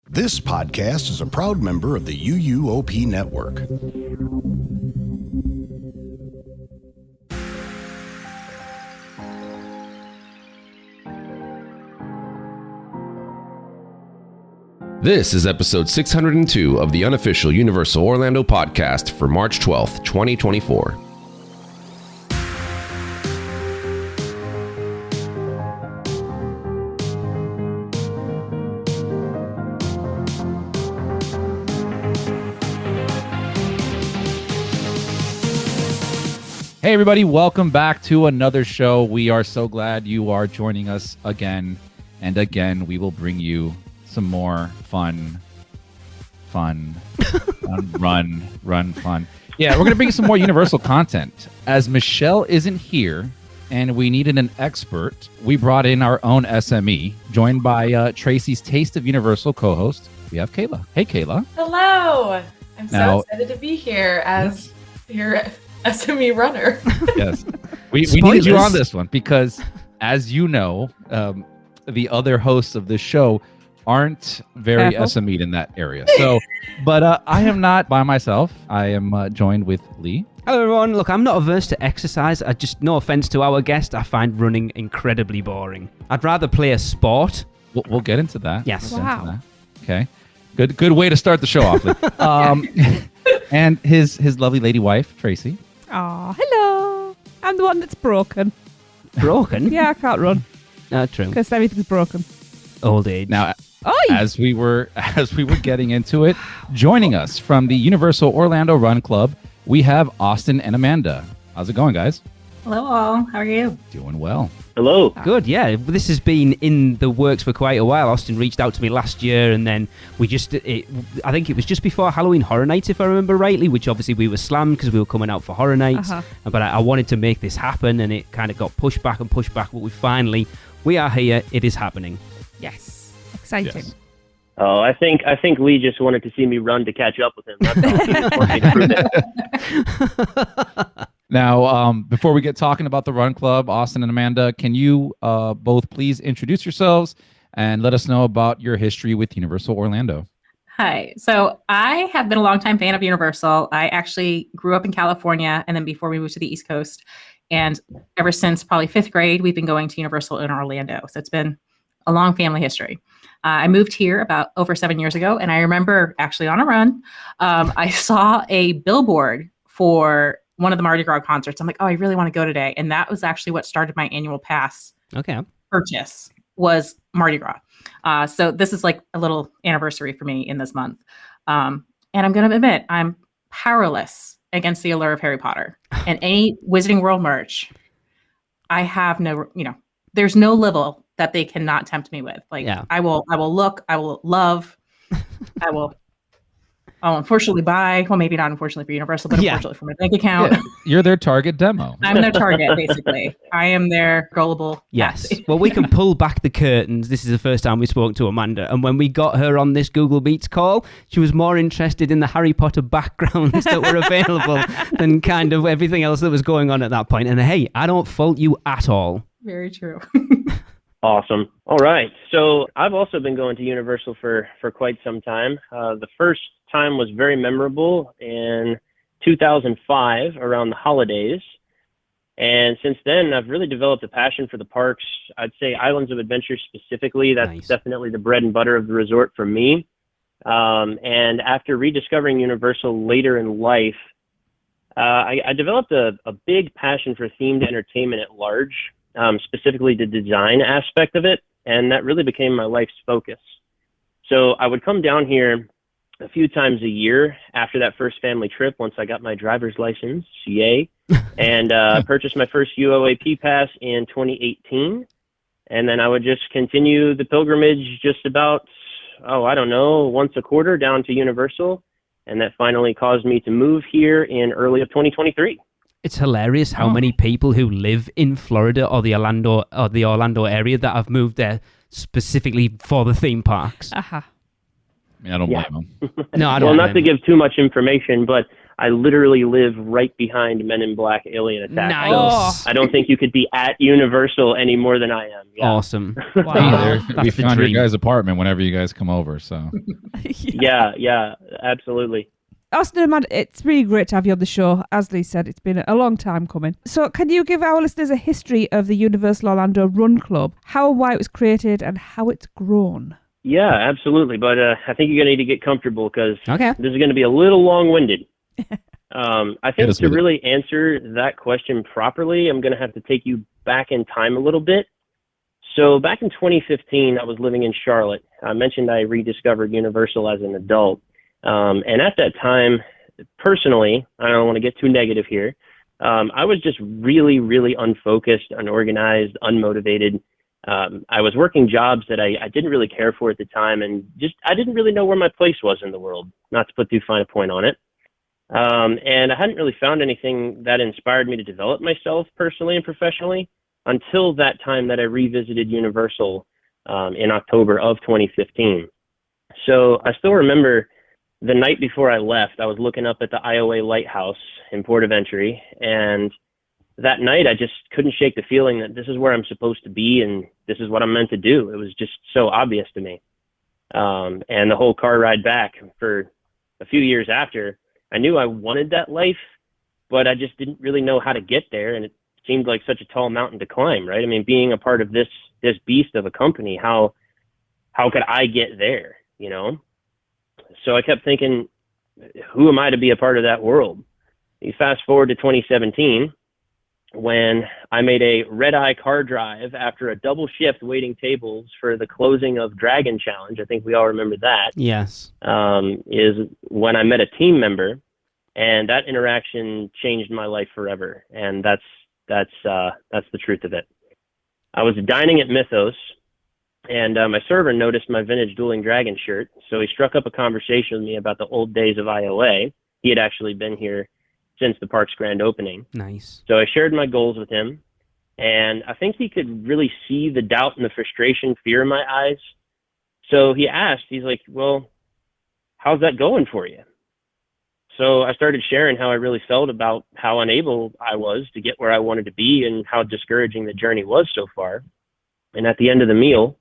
This podcast is a proud member of the UUOP network. This is episode 602 of the unofficial Universal Orlando podcast for March 12th, 2024. Hey everybody, welcome back to another show. We are so glad you are joining us again and again. We will bring you some more fun. Yeah, we're going to bring you some more Universal content. As Michelle isn't here and we needed an expert, we brought in our own SME, joined by Tracy's Taste of Universal co-host. We have Kayla. Hey, Kayla. Hello. I'm so excited to be here as your SME runner. Yes. We needed you on this one because, as you know, the other hosts of this show aren't very SME'd in that area. So, but I am not by myself. I am joined with Lee. Hello, everyone. Look, I'm not averse to exercise. No offense to our guest, I find running incredibly boring. I'd rather play a sport. We'll get into that. Yes. Wow. Okay. Good way to start the show off. And his lovely lady wife, Tracy. Oh, hello. I'm the one that's broken. Broken? Yeah, I can't run. True. Because everything's broken. Old age. Now, as we were getting into it, joining us from the Universal Orlando Run Club, we have Austin and Amanda. How's it going, guys? Hello all. How are you? Doing well. Hello. Good, yeah. This has been in the works for quite a while. Austin reached out to me last year, and then I think it was just before Halloween Horror Nights, if I remember rightly, which obviously we were slammed because we were coming out for Horror Nights. But I wanted to make this happen, and it kind of got pushed back, but we are here. It is happening. Yes. Exciting. Yes. Oh, I think Lee just wanted to see me run to catch up with him. That's all. He just wanted me to prove it. Now, before we get talking about the Run Club, Austin and Amanda, can you both please introduce yourselves and let us know about your history with Universal Orlando? Hi. So I have been a longtime fan of Universal. I actually grew up in California, and then before we moved to the East Coast, and ever since probably fifth grade, we've been going to Universal in Orlando. So it's been a long family history. I moved here about over 7 years ago, and I remember actually on a run, I saw a billboard for one of the Mardi Gras concerts. I'm like, oh, I really want to go today. And that was actually what started my annual pass purchase was Mardi Gras. So this is like a little anniversary for me in this month. And I'm going to admit, I'm powerless against the allure of Harry Potter and any Wizarding World merch. I have no, there's no level that they cannot tempt me with. I will look, I will love, I'll unfortunately buy. Well, maybe not unfortunately for Universal, but unfortunately for my bank account. Yeah, you're their target demo. I'm their target, basically. I am their gullible. Yes. Well, we can pull back the curtains. This is the first time we spoke to Amanda. And when we got her on this Google Meets call, she was more interested in the Harry Potter backgrounds that were available than kind of everything else that was going on at that point. And hey, I don't fault you at all. Very true. Awesome. All right. So I've also been going to Universal for quite some time. The first time was very memorable in 2005 around the holidays. And since then, I've really developed a passion for the parks. I'd say Islands of Adventure specifically. That's definitely the bread and butter of the resort for me. And after rediscovering Universal later in life, I developed a big passion for themed entertainment at large. Specifically the design aspect of it, and that really became my life's focus. So I would come down here a few times a year after that first family trip, once I got my driver's license, yay, and purchased my first UUOP pass in 2018. And then I would just continue the pilgrimage just about, once a quarter down to Universal. And that finally caused me to move here in early of 2023. It's hilarious how many people who live in Florida or the Orlando area that have moved there specifically for the theme parks. I mean, I don't blame them. No, I don't. Well, not to give too much information, but I literally live right behind Men in Black Alien Attack. Nice. So I don't think you could be at Universal any more than I am. Yeah. Awesome. Wow. We the found your dream. guys' apartment whenever you guys come over. So Yeah, absolutely. Austin and Amanda, it's really great to have you on the show. As Lee said, it's been a long time coming. So can you give our listeners a history of the Universal Orlando Run Club, how and why it was created and how it's grown? Yeah, absolutely. But I think you're going to need to get comfortable because Okay. this is going to be a little long-winded. I Hit think us to with it. really answer that question properly, I'm going to have to take you back in time a little bit. So back in 2015, I was living in Charlotte. I mentioned I rediscovered Universal as an adult. And at that time, personally, I don't want to get too negative here. I was just really, really unfocused, unorganized, unmotivated. I was working jobs that I didn't really care for at the time, and I didn't really know where my place was in the world, not to put too fine a point on it. And I hadn't really found anything that inspired me to develop myself personally and professionally until that time that I revisited Universal in October of 2015. So I still remember the night before I left, I was looking up at the Iowa Lighthouse in Port of Entry, and that night I just couldn't shake the feeling that this is where I'm supposed to be and this is what I'm meant to do. It was just so obvious to me. And the whole car ride back for a few years after, I knew I wanted that life, but I just didn't really know how to get there, and it seemed like such a tall mountain to climb, right? I mean, being a part of this beast of a company, how could I get there, you know? So I kept thinking, who am I to be a part of that world? You fast forward to 2017, when I made a red-eye car drive after a double shift waiting tables for the closing of Dragon Challenge. I think we all remember that. Yes. Is when I met a team member, and that interaction changed my life forever. And that's the truth of it. I was dining at Mythos, and my server noticed my vintage Dueling Dragon shirt, so he struck up a conversation with me about the old days of IOA. He had actually been here since the park's grand opening. Nice. So I shared my goals with him, and I think he could really see the doubt and the frustration, fear in my eyes. So he asked, he's like, well, how's that going for you? So I started sharing how I really felt about how unable I was to get where I wanted to be and how discouraging the journey was so far. And at the end of the meal,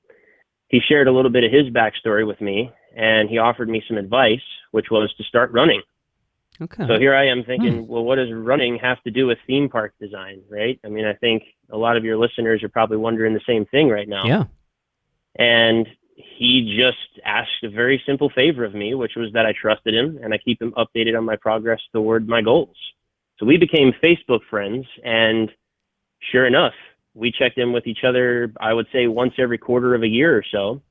he shared a little bit of his backstory with me, and he offered me some advice, which was to start running. Okay. So here I am thinking, well, what does running have to do with theme park design, right? I mean, I think a lot of your listeners are probably wondering the same thing right now. Yeah. And he just asked a very simple favor of me, which was that I trusted him and I keep him updated on my progress toward my goals. So we became Facebook friends, and sure enough, we checked in with each other, I would say once every quarter of a year or so.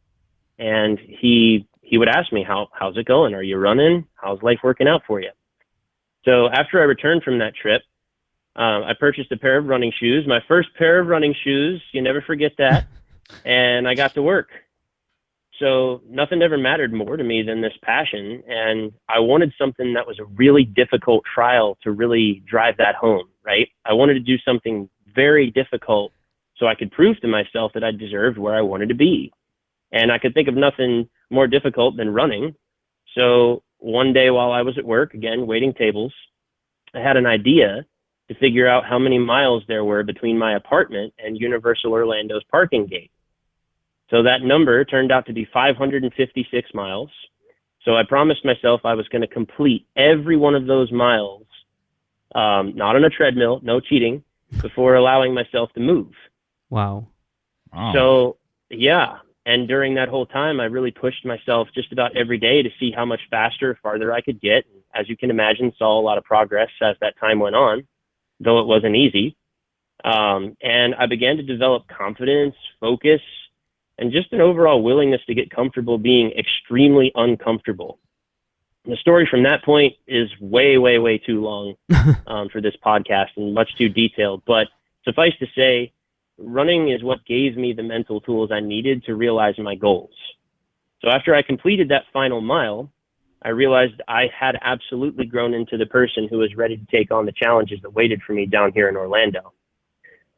And he would ask me, how's it going? Are you running? How's life working out for you? So after I returned from that trip, I purchased a pair of running shoes, my first pair of running shoes. You never forget that. And I got to work. So nothing ever mattered more to me than this passion. And I wanted something that was a really difficult trial to really drive that home, right? I wanted to do something very difficult so I could prove to myself that I deserved where I wanted to be. And I could think of nothing more difficult than running. So one day while I was at work, again, waiting tables, I had an idea to figure out how many miles there were between my apartment and Universal Orlando's parking gate. So that number turned out to be 556 miles. So I promised myself I was going to complete every one of those miles, not on a treadmill, no cheating, before allowing myself to move. Wow. So, yeah. And during that whole time, I really pushed myself just about every day to see how much faster, farther I could get. As you can imagine, saw a lot of progress as that time went on, though it wasn't easy. And I began to develop confidence, focus, and just an overall willingness to get comfortable being extremely uncomfortable. The story from that point is way, way, way too long for this podcast and much too detailed. But suffice to say, running is what gave me the mental tools I needed to realize my goals. So after I completed that final mile, I realized I had absolutely grown into the person who was ready to take on the challenges that waited for me down here in Orlando.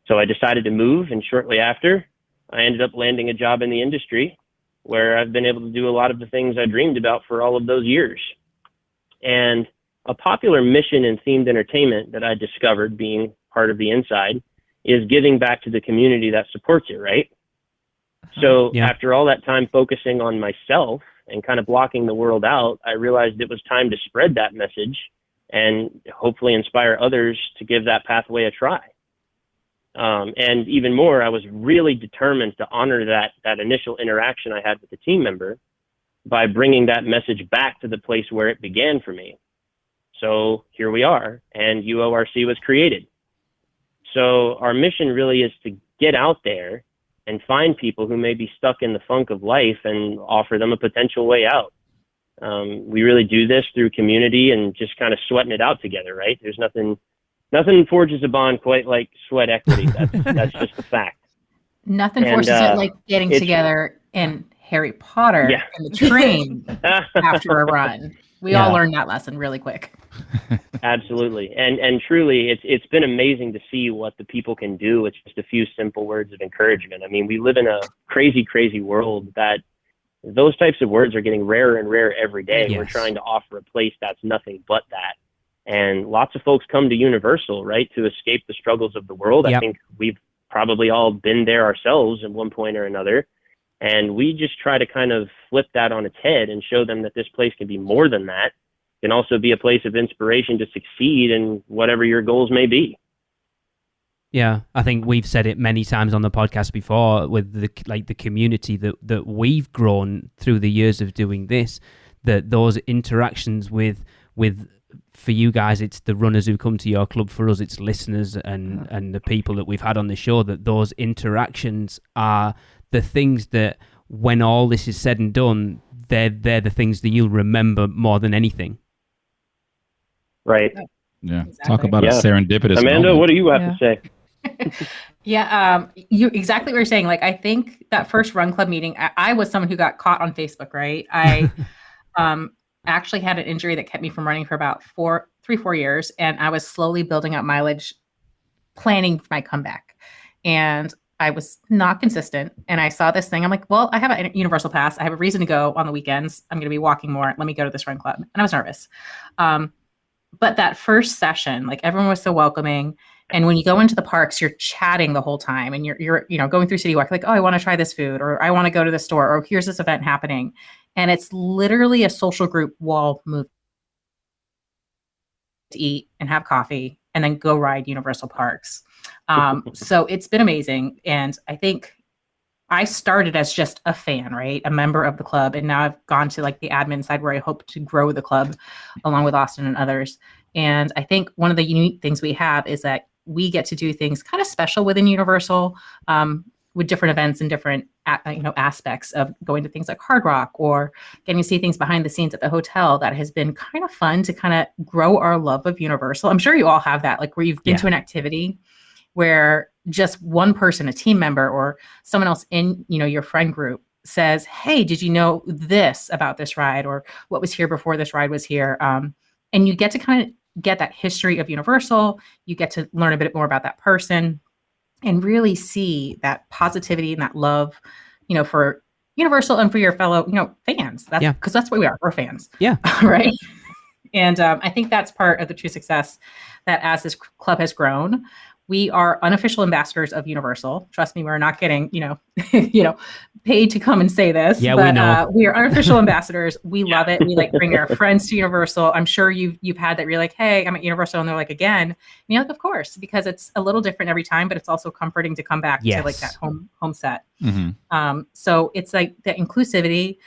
So I decided to move, and shortly after, I ended up landing a job in the industry where I've been able to do a lot of the things I dreamed about for all of those years. And a popular mission in themed entertainment that I discovered being part of the Inside is giving back to the community that supports it, right? So after all that time focusing on myself and kind of blocking the world out, I realized it was time to spread that message and hopefully inspire others to give that pathway a try. And even more, I was really determined to honor that initial interaction I had with the team member by bringing that message back to the place where it began for me. So here we are, and UORC was created. So our mission really is to get out there and find people who may be stuck in the funk of life and offer them a potential way out. We really do this through community and just kind of sweating it out together, right? There's nothing forges a bond quite like sweat equity. That's just a fact. Nothing forces it like getting together in Harry Potter in the train after a run. We all learned that lesson really quick. Absolutely. And truly, it's been amazing to see what the people can do with just a few simple words of encouragement. I mean, we live in a crazy, crazy world that those types of words are getting rarer and rarer every day. Yes. We're trying to offer a place that's nothing but that. And lots of folks come to Universal, right, to escape the struggles of the world. Yep. I think we've probably all been there ourselves at one point or another. And we just try to kind of flip that on its head and show them that this place can be more than that. It can also be a place of inspiration to succeed in whatever your goals may be. Yeah, I think we've said it many times on the podcast before with the community that we've grown through the years of doing this, that those interactions with for you guys, it's the runners who come to your club. For us, it's listeners and the people that we've had on the show, that those interactions are the things that when all this is said and done, they're the things that you'll remember more than anything. Right. Yeah. Exactly. Talk about a serendipitous Amanda, moment. what do you have to say? You exactly what you're saying. Like, I think that first Run Club meeting, I was someone who got caught on Facebook, right? I actually had an injury that kept me from running for about 4 years. And I was slowly building up mileage, planning for my comeback. And I was not consistent. And I saw this thing. I'm like, well, I have a Universal Pass. I have a reason to go on the weekends. I'm going to be walking more. Let me go to this Run Club. And I was nervous. But that first session, like, everyone was so welcoming. And when you go into the parks, you're chatting the whole time, and you're going through City Walk, like, oh, I want to try this food, or I want to go to the store, or here's this event happening. And it's literally a social group wall move to eat and have coffee and then go ride Universal Parks. So it's been amazing. And I think I started as just a fan, right? A member of the club. And now I've gone to like the admin side where I hope to grow the club along with Austin and others. And I think one of the unique things we have is that we get to do things kind of special within Universal, with different events and different aspects of going to things like Hard Rock or getting to see things behind the scenes at the hotel. That has been kind of fun to kind of grow our love of Universal. I'm sure you all have that, like where you've been to an activity where just one person, a team member or someone else in your friend group says, hey, did you know this about this ride, or what was here before this ride was here? And you get to kind of get that history of Universal. You get to learn a bit more about that person and really see that positivity and that love, for Universal and for your fellow, fans. That's because that's what we are. We're fans. Yeah. Right. And I think that's part of the true success, that as this club has grown, we are unofficial ambassadors of Universal. Trust me, we're not getting, paid to come and say this. Yeah, but, we know. We are unofficial ambassadors. We love it. We bring our friends to Universal. I'm sure you've had that where you're like, hey, I'm at Universal, and they're like, again. And you're like, of course, because it's a little different every time, but it's also comforting to come back to like that home set. Mm-hmm. So it's like the inclusivity.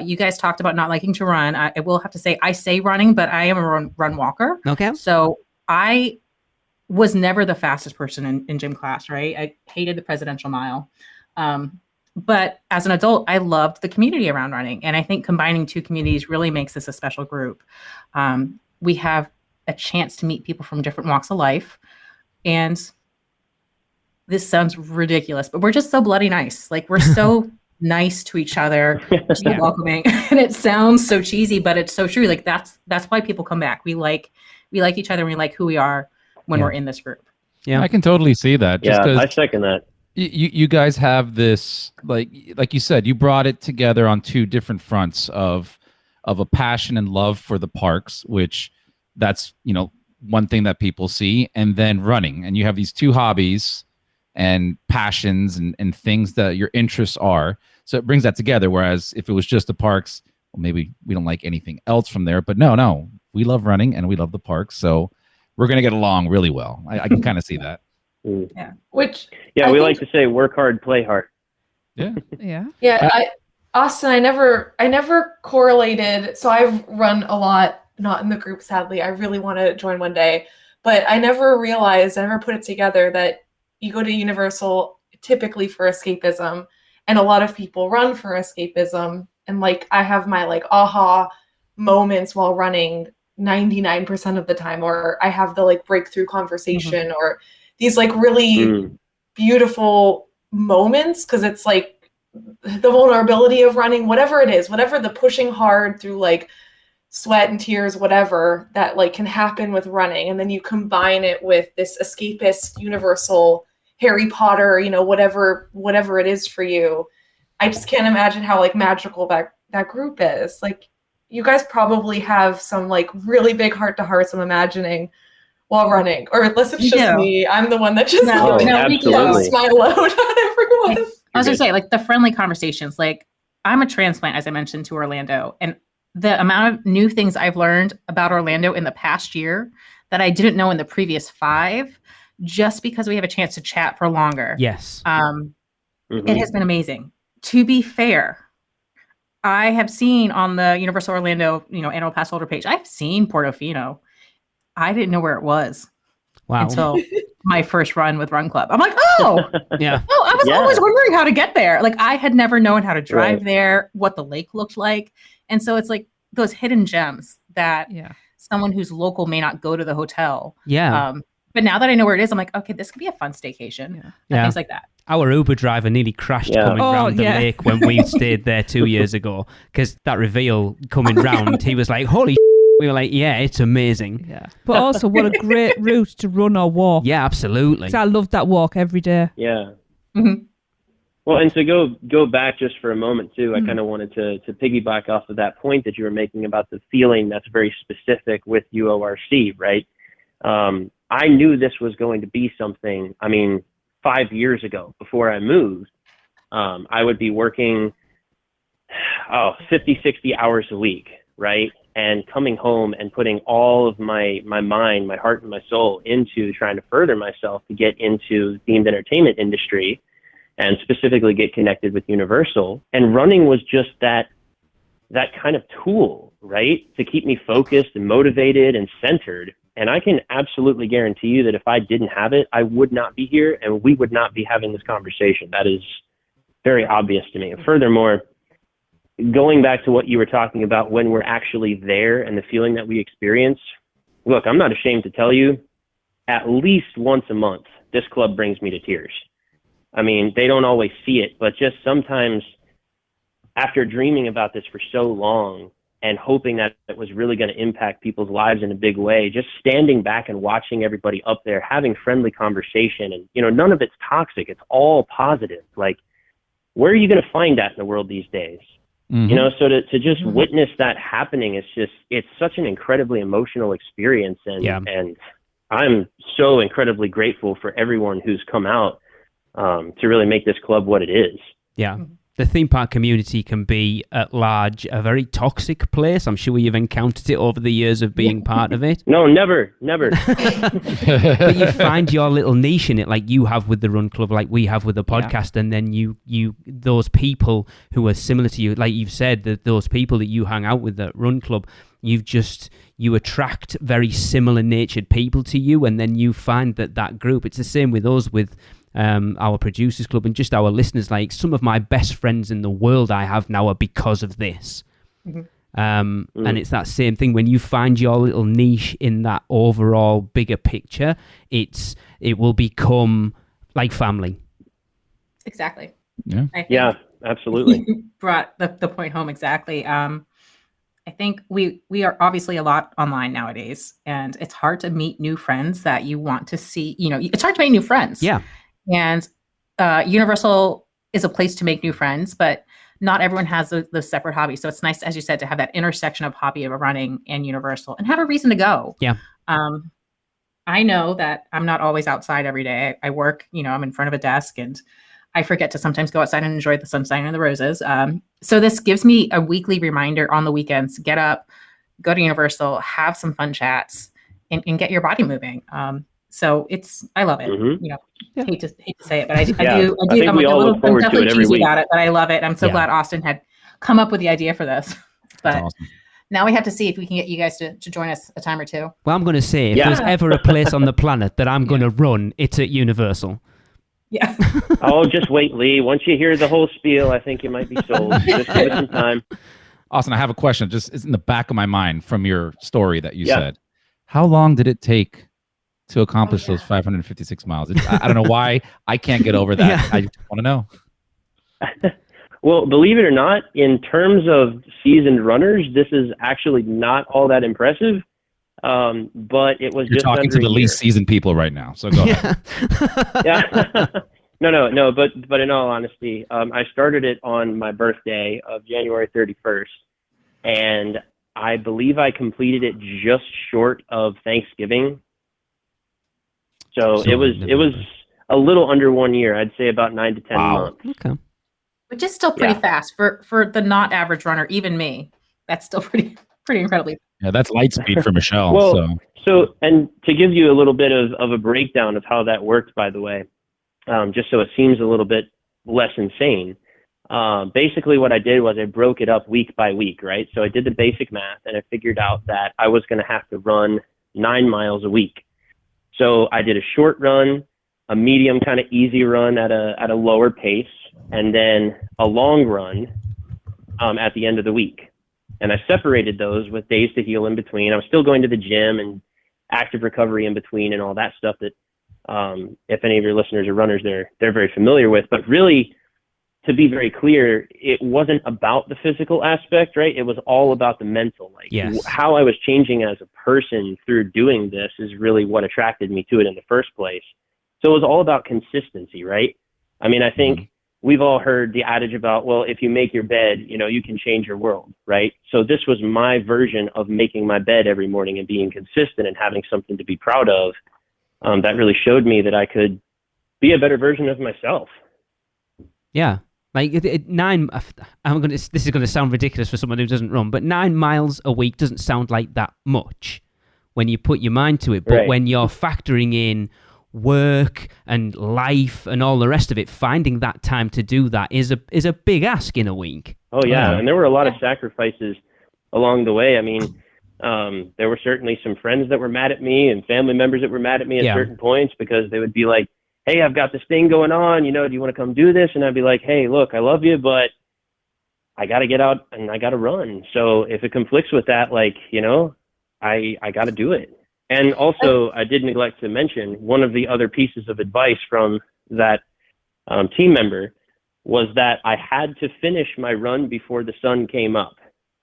You guys talked about not liking to run. I will have to say, I say running, but I am a run walker. Okay. So I was never the fastest person in gym class, right? I hated the presidential mile. But as an adult, I loved the community around running. And I think combining two communities really makes this a special group. We have a chance to meet people from different walks of life. And this sounds ridiculous, but we're just so bloody nice. Like, we're so nice to each other. We're so welcoming. And it sounds so cheesy, but it's so true. Like, that's why people come back. We like each other, and we like who we are when we're in this group. Yeah, I can totally see that. Just I second that. You guys have this, like you said, you brought it together on two different fronts of a passion and love for the parks, which that's, one thing that people see. And then running, and you have these two hobbies and passions and things that your interests are. So it brings that together. Whereas if it was just the parks, well, maybe we don't like anything else from there. But no, we love running and we love the parks. So we're going to get along really well. I can kind of see that. Yeah. We like to say work hard, play hard. Yeah. Yeah. Austin, I never correlated. So I've run a lot, not in the group, sadly. I really want to join one day, but I never put it together that you go to Universal typically for escapism, and a lot of people run for escapism. And like, I have my like aha moments while running 99% of the time, or I have the like breakthrough conversation or these like really beautiful moments. 'Cause it's like the vulnerability of running, whatever it is, whatever the pushing hard through like sweat and tears, whatever that like can happen with running. And then you combine it with this escapist Universal Harry Potter, whatever it is for you. I just can't imagine how like magical that group is. Like, you guys probably have some like really big heart to hearts, I'm imagining, while running. Or unless it's just me, I'm the one that just absolutely. my load on everyone. I was gonna say, like, the friendly conversations. Like, I'm a transplant, as I mentioned, to Orlando, and the amount of new things I've learned about Orlando in the past year that I didn't know in the previous 5, just because we have a chance to chat for longer. Yes. It has been amazing. To be fair, I have seen on the Universal Orlando, annual pass holder page, I've seen Portofino. I didn't know where it was until my first run with Run Club. I'm like, yeah. I was always wondering how to get there. Like, I had never known how to drive there, what the lake looked like. And so it's like those hidden gems that someone who's local may not go to the hotel. Yeah. But now that I know where it is, I'm like, okay, this could be a fun staycation. And things like that. Our Uber driver nearly crashed coming round the lake when we stayed there 2 years ago, because that reveal coming round, he was like, holy we were like, yeah, it's amazing. Yeah. But also, what a great route to run or walk. Yeah, absolutely. 'Cause I love that walk every day. Yeah. Well, and to go back just for a moment too, I kind of wanted to piggyback off of that point that you were making about the feeling that's very specific with UORC, right? I knew this was going to be something. I mean, 5 years ago, before I moved, I would be working 50, 60 hours a week, right? And coming home and putting all of my mind, my heart and my soul into trying to further myself to get into the themed entertainment industry and specifically get connected with Universal. And running was just that kind of tool, right? To keep me focused and motivated and centered. And I can absolutely guarantee you that if I didn't have it, I would not be here and we would not be having this conversation. That is very obvious to me. And furthermore, going back to what you were talking about when we're actually there and the feeling that we experience, look, I'm not ashamed to tell you, at least once a month, this club brings me to tears. I mean, they don't always see it, but just sometimes after dreaming about this for so long and hoping that it was really going to impact people's lives in a big way, just standing back and watching everybody up there, having friendly conversation, and, none of it's toxic. It's all positive. Like, where are you going to find that in the world these days? So to just witness that happening, it's such an incredibly emotional experience. And I'm so incredibly grateful for everyone who's come out to really make this club what it is. Yeah. The theme park community can be, at large, a very toxic place. I'm sure you've encountered it over the years of being part of it. No, never. But you find your little niche in it, like you have with the Run Club, like we have with the podcast, and then you those people who are similar to you, like you've said, that those people that you hang out with at Run Club, you attract very similar natured people to you, and then you find that group. It's the same with us, with our producers club and just our listeners. Like, some of my best friends in the world I have now are because of this. And it's that same thing when you find your little niche in that overall bigger picture. It will become like family. Exactly. Yeah, absolutely. You brought the point home exactly. I think we are obviously a lot online nowadays, and it's hard to meet new friends that you want to see. It's hard to make new friends. Yeah. And Universal is a place to make new friends, but not everyone has those separate hobbies. So it's nice, as you said, to have that intersection of hobby of running and Universal and have a reason to go. Yeah. I know that I'm not always outside every day. I work, I'm in front of a desk and I forget to sometimes go outside and enjoy the sunshine and the roses. So this gives me a weekly reminder on the weekends, get up, go to Universal, have some fun chats and get your body moving. So I love it. Yeah. Hate to say it, but I do. I think we all look forward to it every week. About it, but I love it. I'm so glad Austin had come up with the idea for this. But awesome. Now we have to see if we can get you guys to join us a time or two. Well, I'm going to say, if there's ever a place on the planet that I'm going to run, it's at Universal. Yeah. Oh, just wait, Lee. Once you hear the whole spiel, I think you might be sold. Just give it some time. Austin, I have a question. Just it's in the back of my mind from your story that you said. How long did it take to accomplish those 556 miles? I don't know why I can't get over that. Yeah. I just want to know. Well, believe it or not, in terms of seasoned runners, this is actually not all that impressive. But it was You're just talking under to the a least year. seasoned people right now. So go ahead. Yeah. No. But in all honesty, I started it on my birthday of January 31st, and I believe I completed it just short of Thanksgiving. So it was a little under 1 year. I'd say about 9 to 10 months. Okay. Which is still pretty fast for the not average runner, even me. That's still pretty incredibly. Yeah, that's light speed for Michelle. Well, so and to give you a little bit of a breakdown of how that worked, by the way, just so it seems a little bit less insane. Basically what I did was I broke it up week by week, right? So I did the basic math and I figured out that I was going to have to run 9 miles a week. So I did a short run, a medium kind of easy run at a lower pace, and then a long run at the end of the week. And I separated those with days to heal in between. I was still going to the gym and active recovery in between and all that stuff that if any of your listeners are runners, they're very familiar with. But really, to be very clear, it wasn't about the physical aspect, right? It was all about the mental. How I was changing as a person through doing this is really what attracted me to it in the first place. So it was all about consistency, right? I mean, I think we've all heard the adage about, well, if you make your bed, you can change your world, right? So this was my version of making my bed every morning and being consistent and having something to be proud of. That really showed me that I could be a better version of myself. Yeah. Like this is going to sound ridiculous for someone who doesn't run, but 9 miles a week doesn't sound like that much when you put your mind to it. But when you're factoring in work and life and all the rest of it, finding that time to do that is a big ask in a week. Oh yeah, and there were a lot of sacrifices along the way. I mean, there were certainly some friends that were mad at me and family members that were mad at me at certain points because they would be like, hey, I've got this thing going on, do you want to come do this? And I'd be like, hey, look, I love you, but I got to get out and I got to run. So if it conflicts with that, I got to do it. And also, I did neglect to mention one of the other pieces of advice from that team member was that I had to finish my run before the sun came up.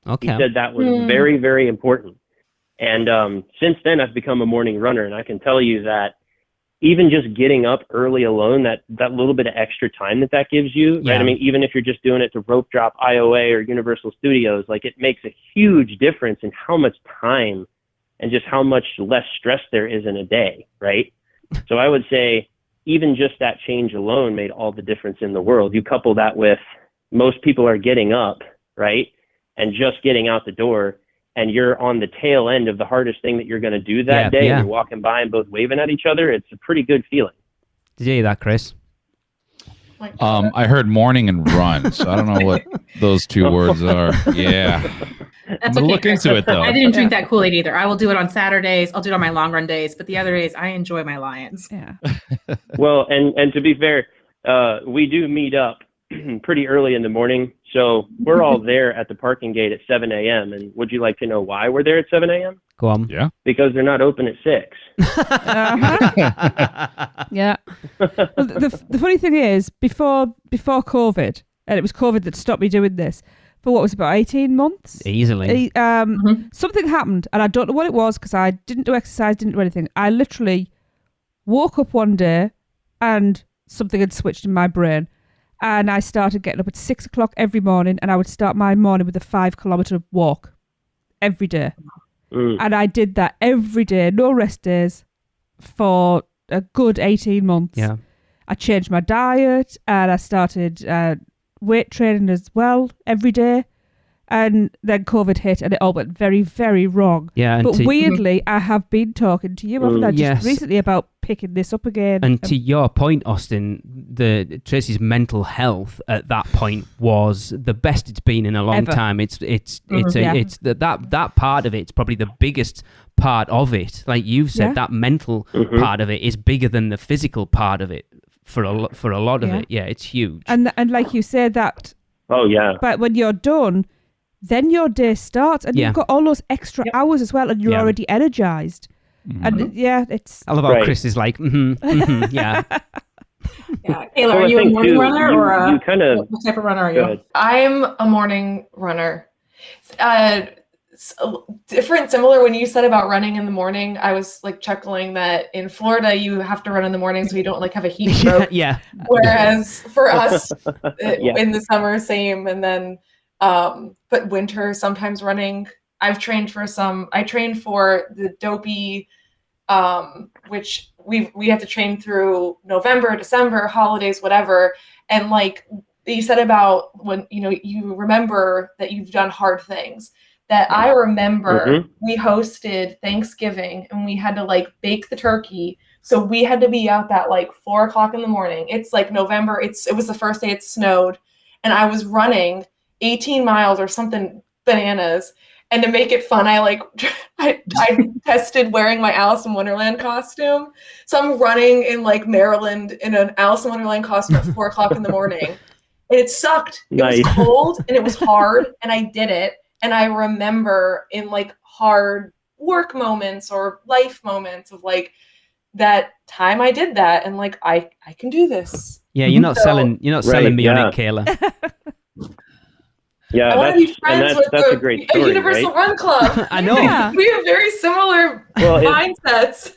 Okay. He said that was very, very important. And since then, I've become a morning runner, and I can tell you that even just getting up early alone, that little bit of extra time that gives you, right? I mean, even if you're just doing it to rope drop IOA or Universal Studios, it makes a huge difference in how much time and just how much less stress there is in a day, right? So I would say even just that change alone made all the difference in the world. You couple that with most people are getting up, right? And just getting out the door, and you're on the tail end of the hardest thing that you're going to do that day, and you're walking by and both waving at each other, it's a pretty good feeling. Did you hear that, Chris? I heard morning and run, so I don't know what those two words are. Yeah. That's I'm look into it, though. I didn't drink that Kool-Aid either. I will do it on Saturdays. I'll do it on my long run days, but the other days I enjoy my Lions. Yeah. Well, and to be fair, we do meet up pretty early in the morning. So we're all there at the parking gate at 7 a.m. And would you like to know why we're there at 7 a.m.? Go on. Yeah. Because they're not open at 6. Yeah. Well, the funny thing is, before COVID, and it was COVID that stopped me doing this, for what was it, about 18 months? Easily. Something happened, and I don't know what it was because I didn't do exercise, didn't do anything. I literally woke up one day and something had switched in my brain. And I started getting up at 6 o'clock every morning, and I would start my morning with a 5-kilometer walk every day. And I did that every day, no rest days, for a good 18 months. Yeah. I changed my diet, and I started weight training as well every day. And then COVID hit, and it all went very, very wrong. Yeah, and but weirdly, I have been talking to you, haven't I, just recently about picking this up again. And to your point, Austin, Tracy's mental health at that point was the best it's been in a long time. It's that part of it's probably the biggest part of it. Like you've said, that mental part of it is bigger than the physical part of it for a lot of it. Yeah, it's huge. And like you said that. Oh yeah. But when you're done, then your day starts, and you've got all those extra hours as well, and you're already energized. And it's. I love how Chris is like, yeah. Yeah, Kayla, are you a morning runner or what type of runner are you? I'm a morning runner. Similar when you said about running in the morning. I was like chuckling that in Florida you have to run in the morning so you don't like have a heat stroke. Yeah. Whereas for us in the summer, same, and then. But winter, sometimes running. I trained for the dopey, which we have to train through November, December, holidays, whatever. And like you said about when, you remember that you've done hard things, that I remember we hosted Thanksgiving and we had to like bake the turkey. So we had to be up at like 4 o'clock in the morning. It's like November. It was the first day it snowed, and I was running 18 miles or something bananas. And to make it fun, I tested wearing my Alice in Wonderland costume. So I'm running in like Maryland in an Alice in Wonderland costume at 4 o'clock in the morning. And it sucked. Nice. It was cold and it was hard, and I did it. And I remember in like hard work moments or life moments of like that time I did that, and like I can do this. Yeah, you're not selling me on it, Kayla. Yeah, that's a great story, Universal Run Club. I know. Yeah. We have very similar mindsets.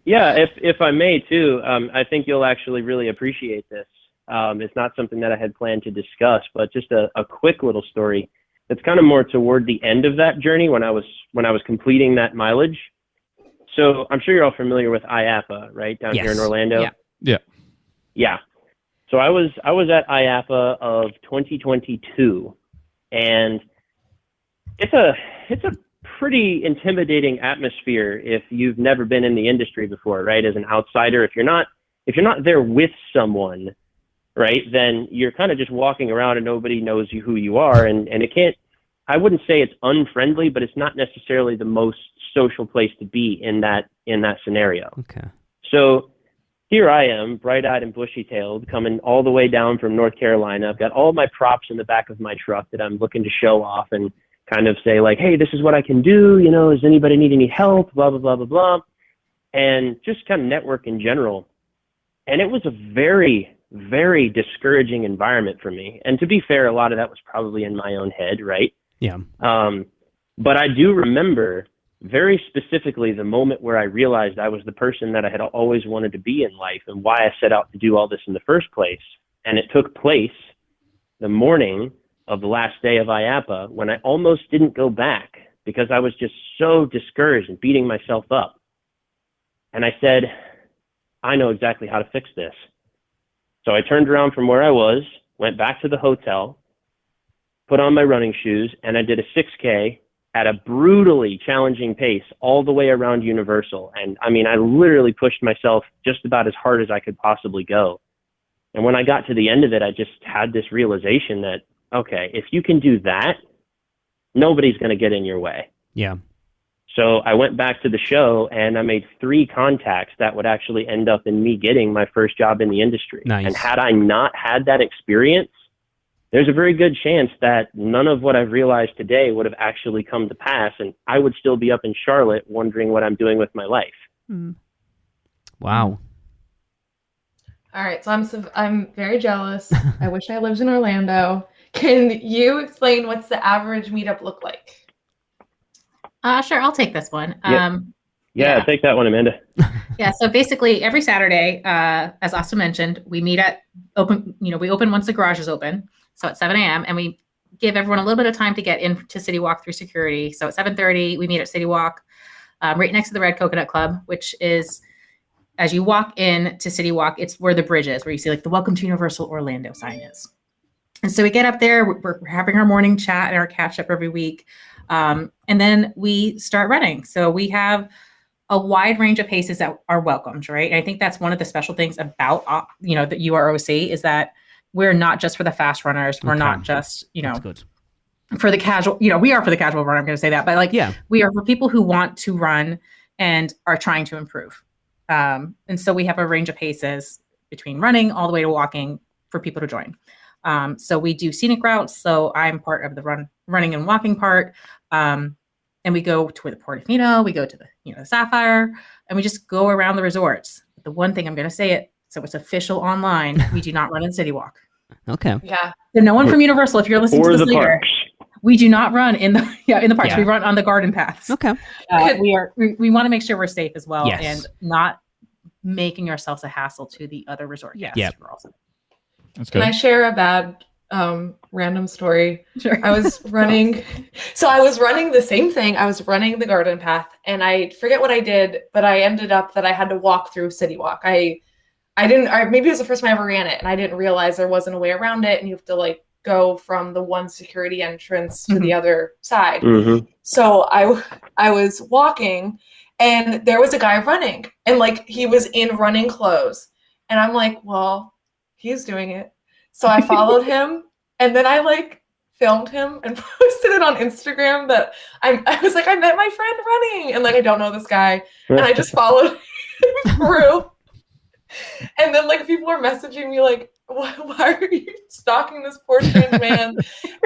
If I may too, I think you'll actually really appreciate this. It's not something that I had planned to discuss, but just a quick little story. It's kind of more toward the end of that journey when I was completing that mileage. So I'm sure you're all familiar with IAPA, right? Down here in Orlando. Yeah. So I was at IAPA of 2022, and it's a pretty intimidating atmosphere if you've never been in the industry before, right? As an outsider, if you're not there with someone, right, then you're kind of just walking around and nobody knows who you are, and it can't. I wouldn't say it's unfriendly, but it's not necessarily the most social place to be in that scenario. Okay. So here I am, bright-eyed and bushy-tailed, coming all the way down from North Carolina. I've got all my props in the back of my truck that I'm looking to show off and kind of say like, hey, this is what I can do. Does anybody need any help? Blah, blah, blah, blah, blah. And just kind of network in general. And it was a very, very discouraging environment for me. And to be fair, a lot of that was probably in my own head, right? Yeah. But I do remember very specifically the moment where I realized I was the person that I had always wanted to be in life and why I set out to do all this in the first place. And it took place the morning of the last day of IAPA when I almost didn't go back because I was just so discouraged and beating myself up. And I said, I know exactly how to fix this. So I turned around from where I was, went back to the hotel, put on my running shoes, and I did a 6K at a brutally challenging pace all the way around Universal. And I mean, I literally pushed myself just about as hard as I could possibly go. And when I got to the end of it, I just had this realization that, okay, if you can do that, nobody's going to get in your way. Yeah. So I went back to the show and I made 3 contacts that would actually end up in me getting my first job in the industry. Nice. And had I not had that experience, there's a very good chance that none of what I've realized today would have actually come to pass, and I would still be up in Charlotte wondering what I'm doing with my life. Wow. All right, so I'm very jealous. I wish I lived in Orlando. Can you explain what's the average meetup look like? Sure, I'll take this one. Yeah, take that one, Amanda. Yeah, so basically every Saturday, as Austin mentioned, we meet at we open once the garage is open. So at 7 a.m. and we give everyone a little bit of time to get into City Walk through security. So at 7:30, we meet at City Walk, right next to the Red Coconut Club, which is, as you walk in to City Walk, it's where the bridge is, where you see like the Welcome to Universal Orlando sign is. And so we get up there, we're having our morning chat and our catch up every week. And then we start running. So we have a wide range of paces that are welcomed, right? And I think that's one of the special things about, the UROC is that we're not just for the fast runners. We're not just, for the casual, we are for the casual runner. I'm going to say that, but we are for people who want to run and are trying to improve. And so we have a range of paces between running all the way to walking for people to join. So we do scenic routes. So I'm part of the running and walking part. And we go to the Portofino, we go to the Sapphire, and we just go around the resorts. The one thing I'm going to say it, so it's official online, we do not run in City Walk. Okay. Yeah. So no one from Universal, if you're listening to this later, we do not run in the parks. Yeah. We run on the garden paths. Okay. We want to make sure we're safe as well, Yes. and not making ourselves a hassle to the other resort guests. Yeah. That's Can good. I share a bad random story? Sure. I was running. So I was running the same thing. I was running the garden path, and I forget what I did, but I ended up that I had to walk through City Walk. Maybe it was the first time I ever ran it, and I didn't realize there wasn't a way around it, and you have to go from the one security entrance to the other side. Mm-hmm. So I was walking, and there was a guy running, and he was in running clothes, and I'm like, well, he's doing it. So I followed him, and then I filmed him and posted it on Instagram that I was like, I met my friend running, and I don't know this guy, and I just followed him through. And then people are messaging me why are you stalking this poor strange man?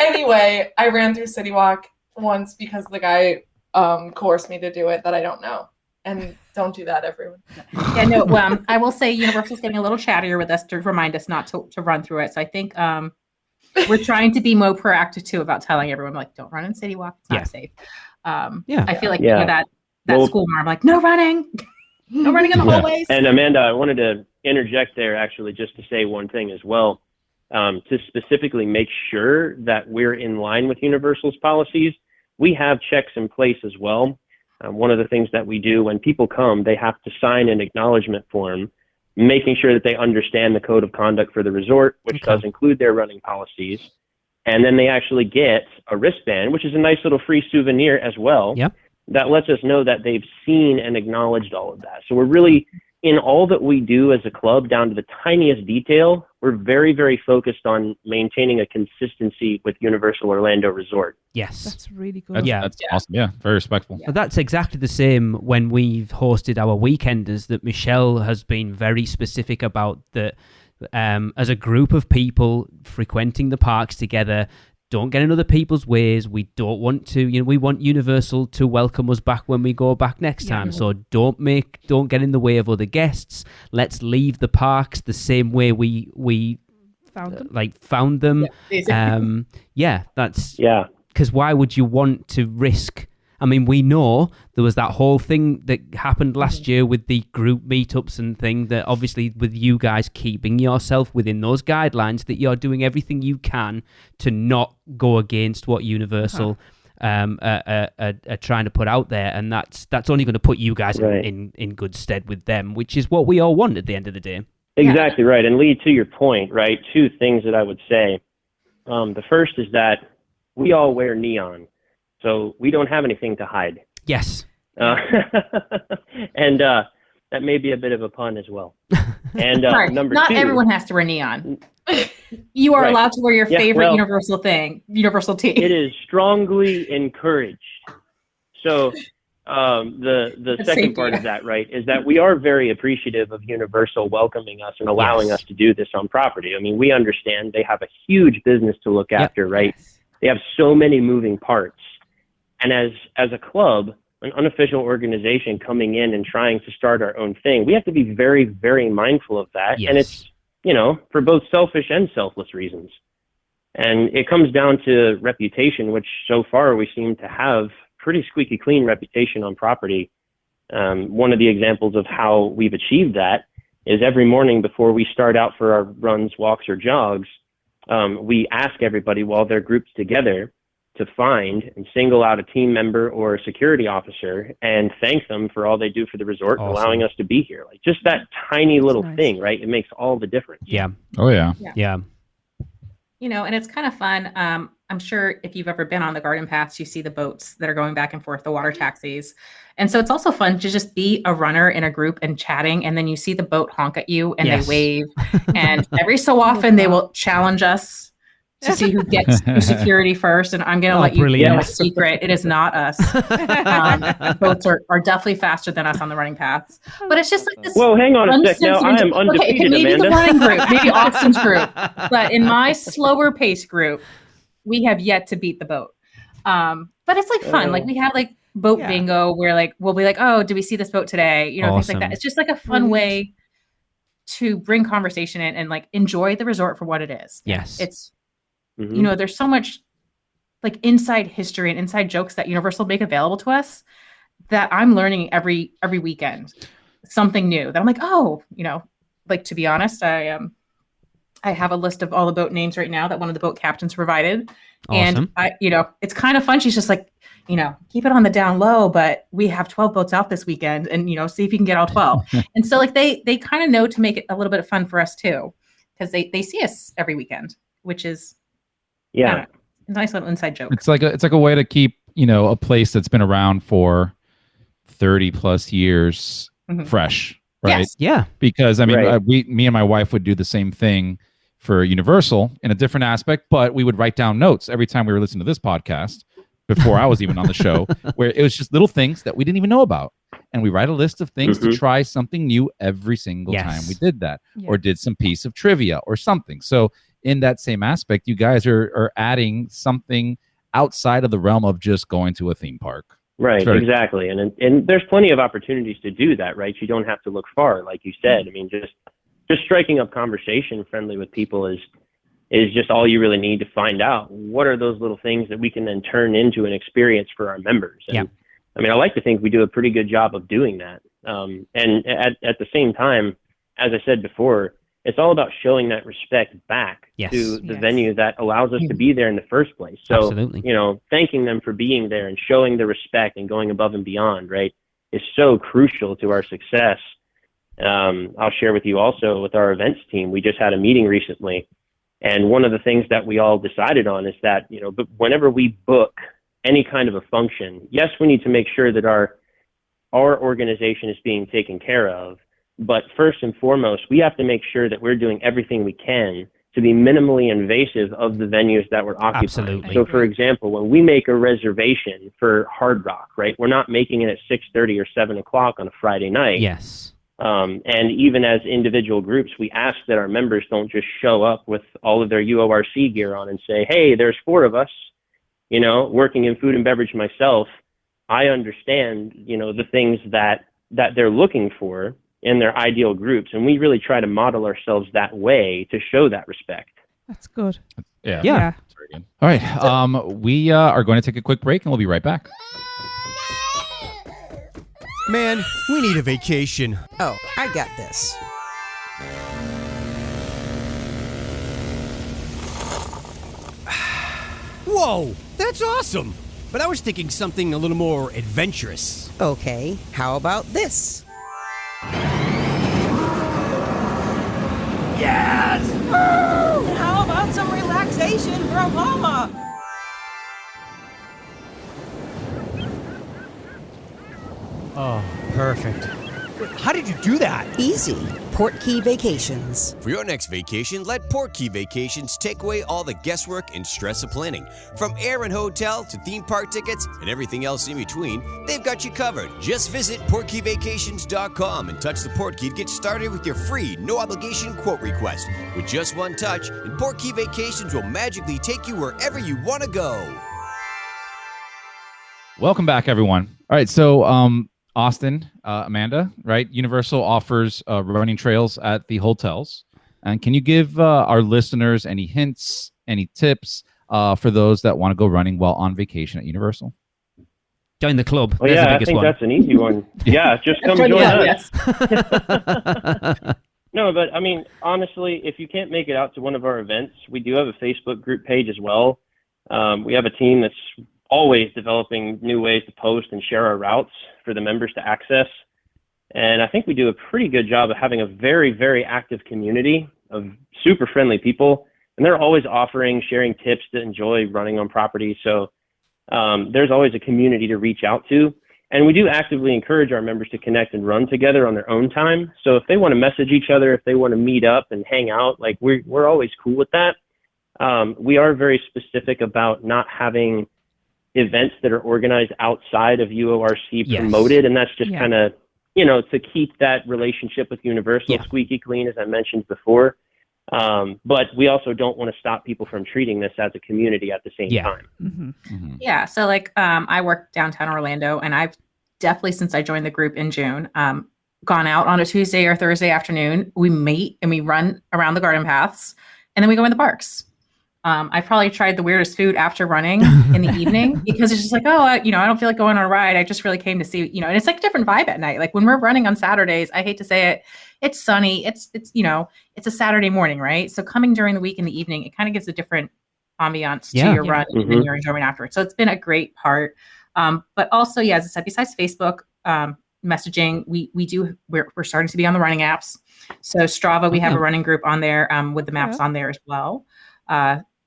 Anyway, I ran through City Walk once because the guy coerced me to do it that I don't know. And don't do that, everyone. Yeah, no. I will say Universal's getting a little chattier with us to remind us not to run through it. So I think we're trying to be more proactive too about telling everyone don't run in City Walk. It's not safe. I feel like that school mom, no running. No running in the hallways. And Amanda, I wanted to interject there actually just to say one thing as well, to specifically make sure that we're in line with Universal's policies. We have checks in place as well. One of the things that we do when people come, they have to sign an acknowledgement form, making sure that they understand the code of conduct for the resort, which does include their running policies. And then they actually get a wristband, which is a nice little free souvenir as well. Yep. That lets us know that they've seen and acknowledged all of that. So we're really, in all that we do as a club, down to the tiniest detail, we're very, very focused on maintaining a consistency with Universal Orlando Resort. Yes. That's really good. That's awesome. Yeah, very respectful. But that's exactly the same when we've hosted our weekenders, that Michelle has been very specific about that. As a group of people frequenting the parks together, don't get in other people's ways. We don't want to, we want Universal to welcome us back when we go back next time. So don't get in the way of other guests. Let's leave the parks the same way we found them. Because why would you want to risk? I mean, we know there was that whole thing that happened last year with the group meetups and thing, that obviously with you guys keeping yourself within those guidelines, that you're doing everything you can to not go against what Universal are trying to put out there. And that's only going to put you guys in good stead with them, which is what we all want at the end of the day. Exactly right. And Lee, to your point, right, two things that I would say. The first is that we all wear neon. So we don't have anything to hide. Yes. And that may be a bit of a pun as well. And number not two, everyone has to wear neon. You are allowed to wear your favorite Universal tee. It is strongly encouraged. So the second part of that, right, is that we are very appreciative of Universal welcoming us and allowing us to do this on property. I mean, we understand they have a huge business to look after, right? They have so many moving parts. And as a club, an unofficial organization coming in and trying to start our own thing, we have to be very, very mindful of that. And it's, for both selfish and selfless reasons. And it comes down to reputation, which so far we seem to have pretty squeaky clean reputation on property. One of the examples of how we've achieved that is every morning before we start out for our runs, walks, or jogs, we ask everybody while they're grouped together to find and single out a team member or a security officer and thank them for all they do for the resort and allowing us to be here. Like just that tiny little thing, right? It makes all the difference. Yeah. Oh, yeah. Yeah. You know, and it's kind of fun. I'm sure if you've ever been on the garden paths, you see the boats that are going back and forth, the water taxis. And so it's also fun to just be a runner in a group and chatting. And then you see the boat honk at you and they wave. And every so often they will challenge us to see who gets through security first. And I'm going to let you know a secret. It is not us. Boats are definitely faster than us on the running paths. But it's just like this. Whoa, hang on a sec now. I am undefeated, maybe Amanda. the running group, maybe Austin's group. But in my slower pace group, we have yet to beat the boat. But it's like fun. Like we have like boat bingo where like we'll be like, oh, do we see this boat today? You know, things like that. It's just like a fun way to bring conversation in and like enjoy the resort for what it is. Yes. It's you know, there's so much like inside history and inside jokes that Universal make available to us that I'm learning every weekend. Something new that I'm like, oh, you know, like to be honest, I have a list of all the boat names right now that one of the boat captains provided. Awesome. And you know, it's kind of fun. She's just like, you know, keep it on the down low, but we have 12 boats out this weekend and, you know, see if you can get all 12. And so like they kind of know to make it a little bit of fun for us too, because they see us every weekend, which is a nice little inside joke. It's like a way to keep, you know, a place that's been around for 30 plus years fresh. Right. Yes. Yeah. Because I mean, me and my wife would do the same thing for Universal in a different aspect, but we would write down notes every time we were listening to this podcast before I was even on the show, where it was just little things that we didn't even know about. And we write a list of things to try something new every single time we did that, or did some piece of trivia or something. So in that same aspect, you guys are adding something outside of the realm of just going to a theme park. Right, exactly. And there's plenty of opportunities to do that, right? You don't have to look far, like you said. I mean, just striking up conversation friendly with people is just all you really need to find out. What are those little things that we can then turn into an experience for our members? And, I mean, I like to think we do a pretty good job of doing that. And at the same time, as I said before, it's all about showing that respect back to the venue that allows us to be there in the first place. So, you know, thanking them for being there and showing the respect and going above and beyond, right, is so crucial to our success. I'll share with you also with our events team, we just had a meeting recently. And one of the things that we all decided on is that, you know, but whenever we book any kind of a function, yes, we need to make sure that our organization is being taken care of. But first and foremost, we have to make sure that we're doing everything we can to be minimally invasive of the venues that we're occupying. Absolutely. So, for example, when we make a reservation for Hard Rock, right, we're not making it at 6:30 or 7 o'clock on a Friday night. Yes. And even as individual groups, we ask that our members don't just show up with all of their UORC gear on and say, hey, there's 4 of us, you know, working in food and beverage myself. I understand, you know, the things that they're looking for in their ideal groups, and we really try to model ourselves that way to show that respect. That's good. Yeah. That's very good. All right. We are going to take a quick break, and we'll be right back. Man, we need a vacation. Oh, I got this. Whoa, that's awesome. But I was thinking something a little more adventurous. Okay, how about this? Yes! And how about some relaxation from Mama? Oh, perfect. How did you do that? Easy. Portkey Vacations. For your next vacation, let Portkey Vacations take away all the guesswork and stress of planning. From air and hotel to theme park tickets and everything else in between, they've got you covered. Just visit PortkeyVacations.com and touch the Portkey to get started with your free, no-obligation quote request. With just one touch, and Portkey Vacations will magically take you wherever you want to go. Welcome back, everyone. All right, so Austin, Amanda, right? Universal offers running trails at the hotels. And can you give our listeners any hints, any tips for those that want to go running while on vacation at Universal? Join the club. Well, There's yeah, the I biggest think one. that's an easy one. Yeah, just come join us. Yes. No, but I mean, honestly, if you can't make it out to one of our events, we do have a Facebook group page as well. We have a team that's always developing new ways to post and share our routes for the members to access. And I think we do a pretty good job of having a very, very active community of super friendly people. And they're always offering, sharing tips to enjoy running on property. So there's always a community to reach out to. And we do actively encourage our members to connect and run together on their own time. So if they want to message each other, if they want to meet up and hang out, like we're always cool with that. We are very specific about not having events that are organized outside of UORC promoted. And that's just kind of, to keep that relationship with Universal squeaky clean, as I mentioned before. But we also don't want to stop people from treating this as a community at the same time. Mm-hmm. Mm-hmm. Yeah. So like I work downtown Orlando, and I've definitely, since I joined the group in June, gone out on a Tuesday or Thursday afternoon. We meet and we run around the garden paths, and then we go in the parks. I probably tried the weirdest food after running in the evening because it's just like, I don't feel like going on a ride. I just really came to see, and it's like a different vibe at night. Like when we're running on Saturdays, I hate to say it, it's sunny. It's a Saturday morning, right? So coming during the week in the evening, it kind of gives a different ambiance to your run and your enjoyment afterwards. So it's been a great part. But also, as I said, besides Facebook messaging, we're starting to be on the running apps. So Strava, we have a running group on there with the maps on there as well.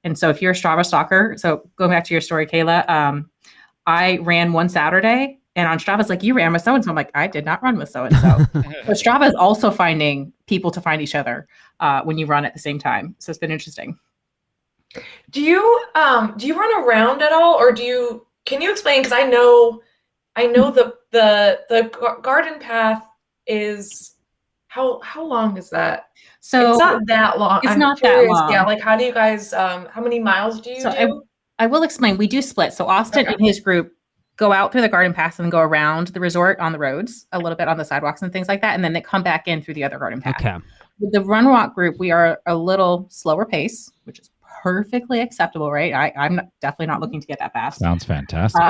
And so if you're a Strava stalker, so going back to your story, Kayla, I ran one Saturday, and on Strava, it's like, you ran with so-and-so. I'm like, I did not run with so-and-so. But Strava is also finding people to find each other when you run at the same time. So it's been interesting. Do you run around at all, or can you explain? Because I know the garden path is, how long is that? So it's not that long. It's I'm not curious, that long. Yeah, like how do you guys? How many miles do you do? I will explain. We do split. So Austin and his group go out through the garden paths and go around the resort on the roads, a little bit on the sidewalks and things like that, and then they come back in through the other garden path. Okay. With the Run Walk group, we are a little slower pace, which is perfectly acceptable, right? I'm definitely not looking to get that fast. Sounds fantastic.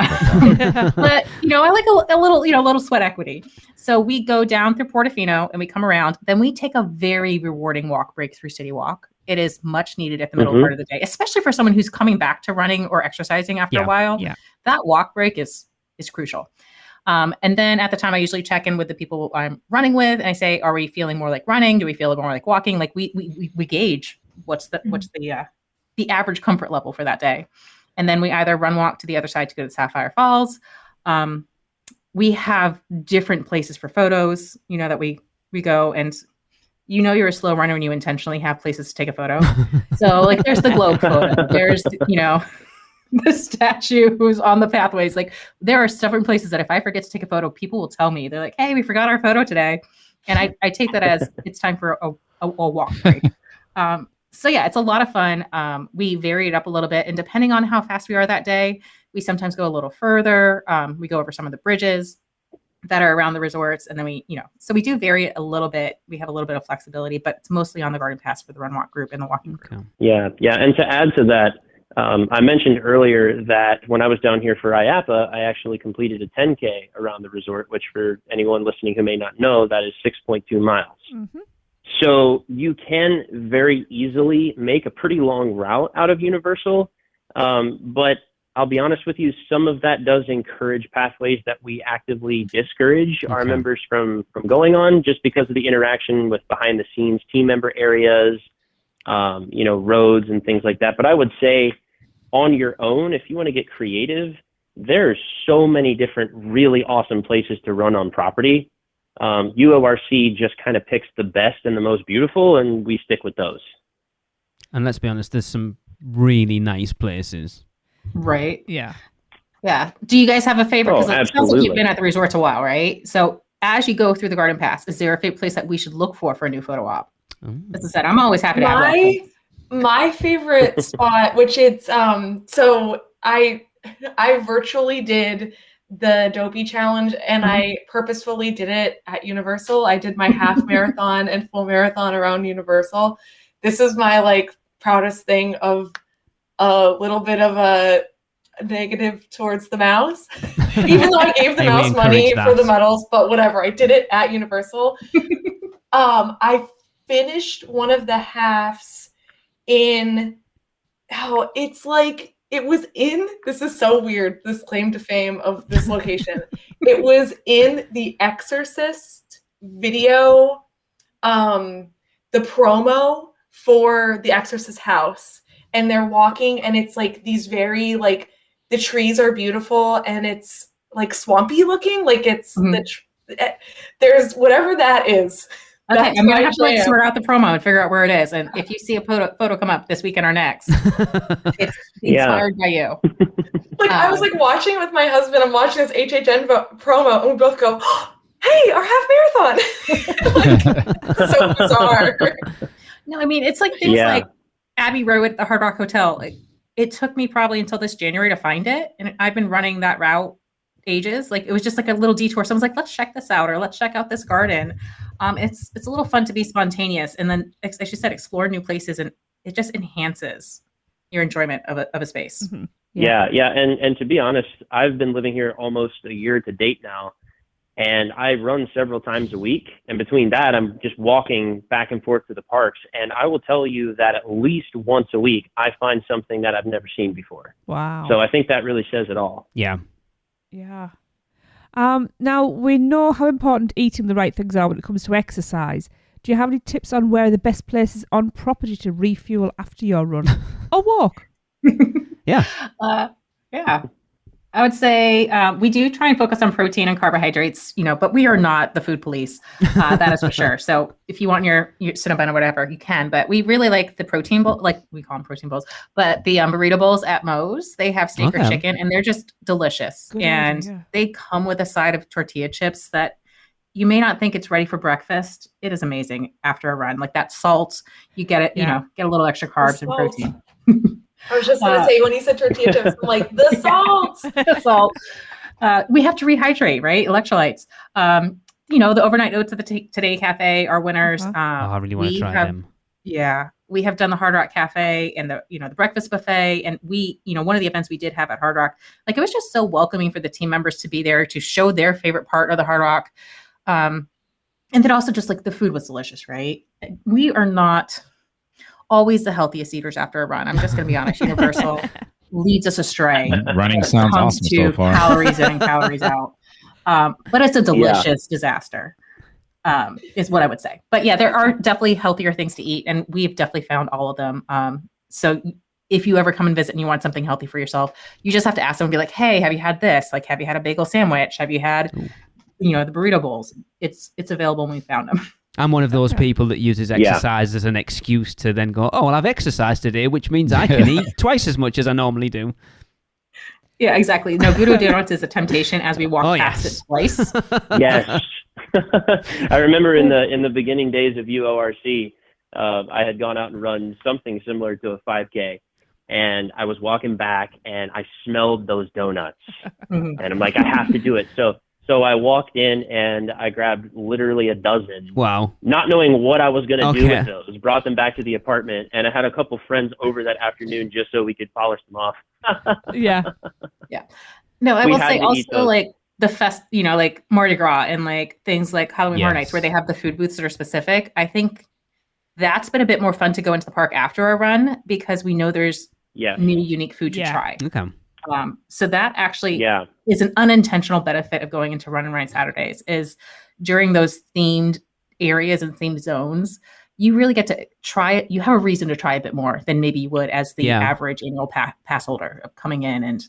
But I like a little sweat equity. So we go down through Portofino and we come around. Then we take a very rewarding walk break through City Walk. It is much needed at the middle part of the day, especially for someone who's coming back to running or exercising after a while. Yeah. That walk break is crucial. And then at the time, I usually check in with the people I'm running with, and I say, "Are we feeling more like running? Do we feel more like walking?" Like we gauge what's the average comfort level for that day. And then we either run walk to the other side to go to Sapphire Falls. We have different places for photos, that we go, and you're a slow runner when you intentionally have places to take a photo. So like there's the globe photo. There's, the statue who's on the pathways. Like there are several places that if I forget to take a photo, people will tell me. They're like, "Hey, we forgot our photo today." And I take that as it's time for a walk break. So yeah, it's a lot of fun. We vary it up a little bit, and depending on how fast we are that day, we sometimes go a little further. We go over some of the bridges that are around the resorts, and then so we do vary it a little bit. We have a little bit of flexibility, but it's mostly on the garden paths for the Run Walk group and the walking group. Yeah. And to add to that, I mentioned earlier that when I was down here for IAPA, I actually completed a 10K around the resort, which for anyone listening who may not know, that is 6.2 miles. Mm-hmm. So you can very easily make a pretty long route out of Universal. But I'll be honest with you, some of that does encourage pathways that we actively discourage our members from going on, just because of the interaction with behind the scenes team member areas, roads and things like that. But I would say on your own, if you want to get creative, there's so many different really awesome places to run on property. UORC just kind of picks the best and the most beautiful, and we stick with those. And let's be honest, there's some really nice places. Right. Yeah. Yeah. Do you guys have a favorite? Because it sounds like you've been at the resorts a while, right? So as you go through the garden paths, is there a favorite place that we should look for a new photo op? As I said, I'm always happy to have my favorite spot, which it's so I virtually did the Dopey Challenge, and I purposefully did it at Universal. I did my half marathon and full marathon around Universal. This is my proudest thing of a little bit of a negative towards the mouse, even though I gave the Hey, we mouse money encourage for the that. medals, but whatever. I did it at Universal. I finished one of the halves in, this is so weird, this claim to fame of this location. It was in the Exorcist video, the promo for the Exorcist house. And they're walking, and it's like these very, like, the trees are beautiful, and it's like swampy looking. Like it's there's whatever that is. Okay, I'm gonna have to like sort out the promo and figure out where it is. And if you see a photo come up this weekend or next, it's inspired by you. Like I was like watching with my husband. I'm watching this HHN promo, and we both go, oh, "Hey, our half marathon!" Like, so bizarre. No, I mean it's like things like Abbey Road at the Hard Rock Hotel. Like, it took me probably until this January to find it, and I've been running that route ages. Like it was just like a little detour. Someone's like, let's check this out, or let's check out this garden. It's a little fun to be spontaneous, and then as you said, explore new places, and it just enhances your enjoyment of a space. Mm-hmm. Yeah. And to be honest, I've been living here almost a year to date now, and I run several times a week, and between that I'm just walking back and forth to the parks, and I will tell you that at least once a week I find something that I've never seen before. Wow. So I think that really says it all. Yeah. Now, we know how important eating the right things are when it comes to exercise. Do you have any tips on where are the best places on property to refuel after your run or walk? Yeah. I would say we do try and focus on protein and carbohydrates, but we are not the food police. That is for sure. So if you want your Cinnabon or whatever, you can. But we really like the protein bowl, like we call them protein bowls. But the burrito bowls at Moe's, they have steak or chicken, and they're just delicious. Good and idea. they come with a side of tortilla chips that you may not think it's ready for breakfast. It is amazing after a run. Like that salt, you get it, get a little extra carbs and protein. I was just going to say, when you said tortilla chips, I'm like, the salt. We have to rehydrate, right? Electrolytes. The overnight oats at the Today Cafe are winners. I really want to try them. Yeah. We have done the Hard Rock Cafe and the breakfast buffet. And one of the events we did have at Hard Rock, like it was just so welcoming for the team members to be there to show their favorite part of the Hard Rock. And then also just like the food was delicious, right? We are not always the healthiest eaters after a run. I'm just going to be honest. Universal leads us astray. Running sounds awesome so far. Calories in and calories out. But it's a delicious disaster, is what I would say. But yeah, there are definitely healthier things to eat, and we've definitely found all of them. So if you ever come and visit and you want something healthy for yourself, you just have to ask them and be like, hey, have you had this? Like, have you had a bagel sandwich? Have you had, the burrito bowls? It's available and we found them. I'm one of those people that uses exercise as an excuse to then go, oh, well, I've exercised today, which means I can eat twice as much as I normally do. Yeah, exactly. No, Voodoo Donuts is a temptation as we walk past it twice. Yes. I remember in the beginning days of UORC, I had gone out and run something similar to a 5K. And I was walking back and I smelled those donuts. And I'm like, I have to do it. So I walked in and I grabbed literally a dozen. Wow. Not knowing what I was going to do with those. Brought them back to the apartment. And I had a couple friends over that afternoon just so we could polish them off. Yeah. No, I will say also like the fest, like Mardi Gras and like things like Halloween Horror Nights where they have the food booths that are specific. I think that's been a bit more fun to go into the park after a run because we know there's new unique food to try. Okay. So that actually is an unintentional benefit of going into Run and Ride Saturdays is during those themed areas and themed zones, you really get to try it. You have a reason to try a bit more than maybe you would as the average annual pass holder of coming in and,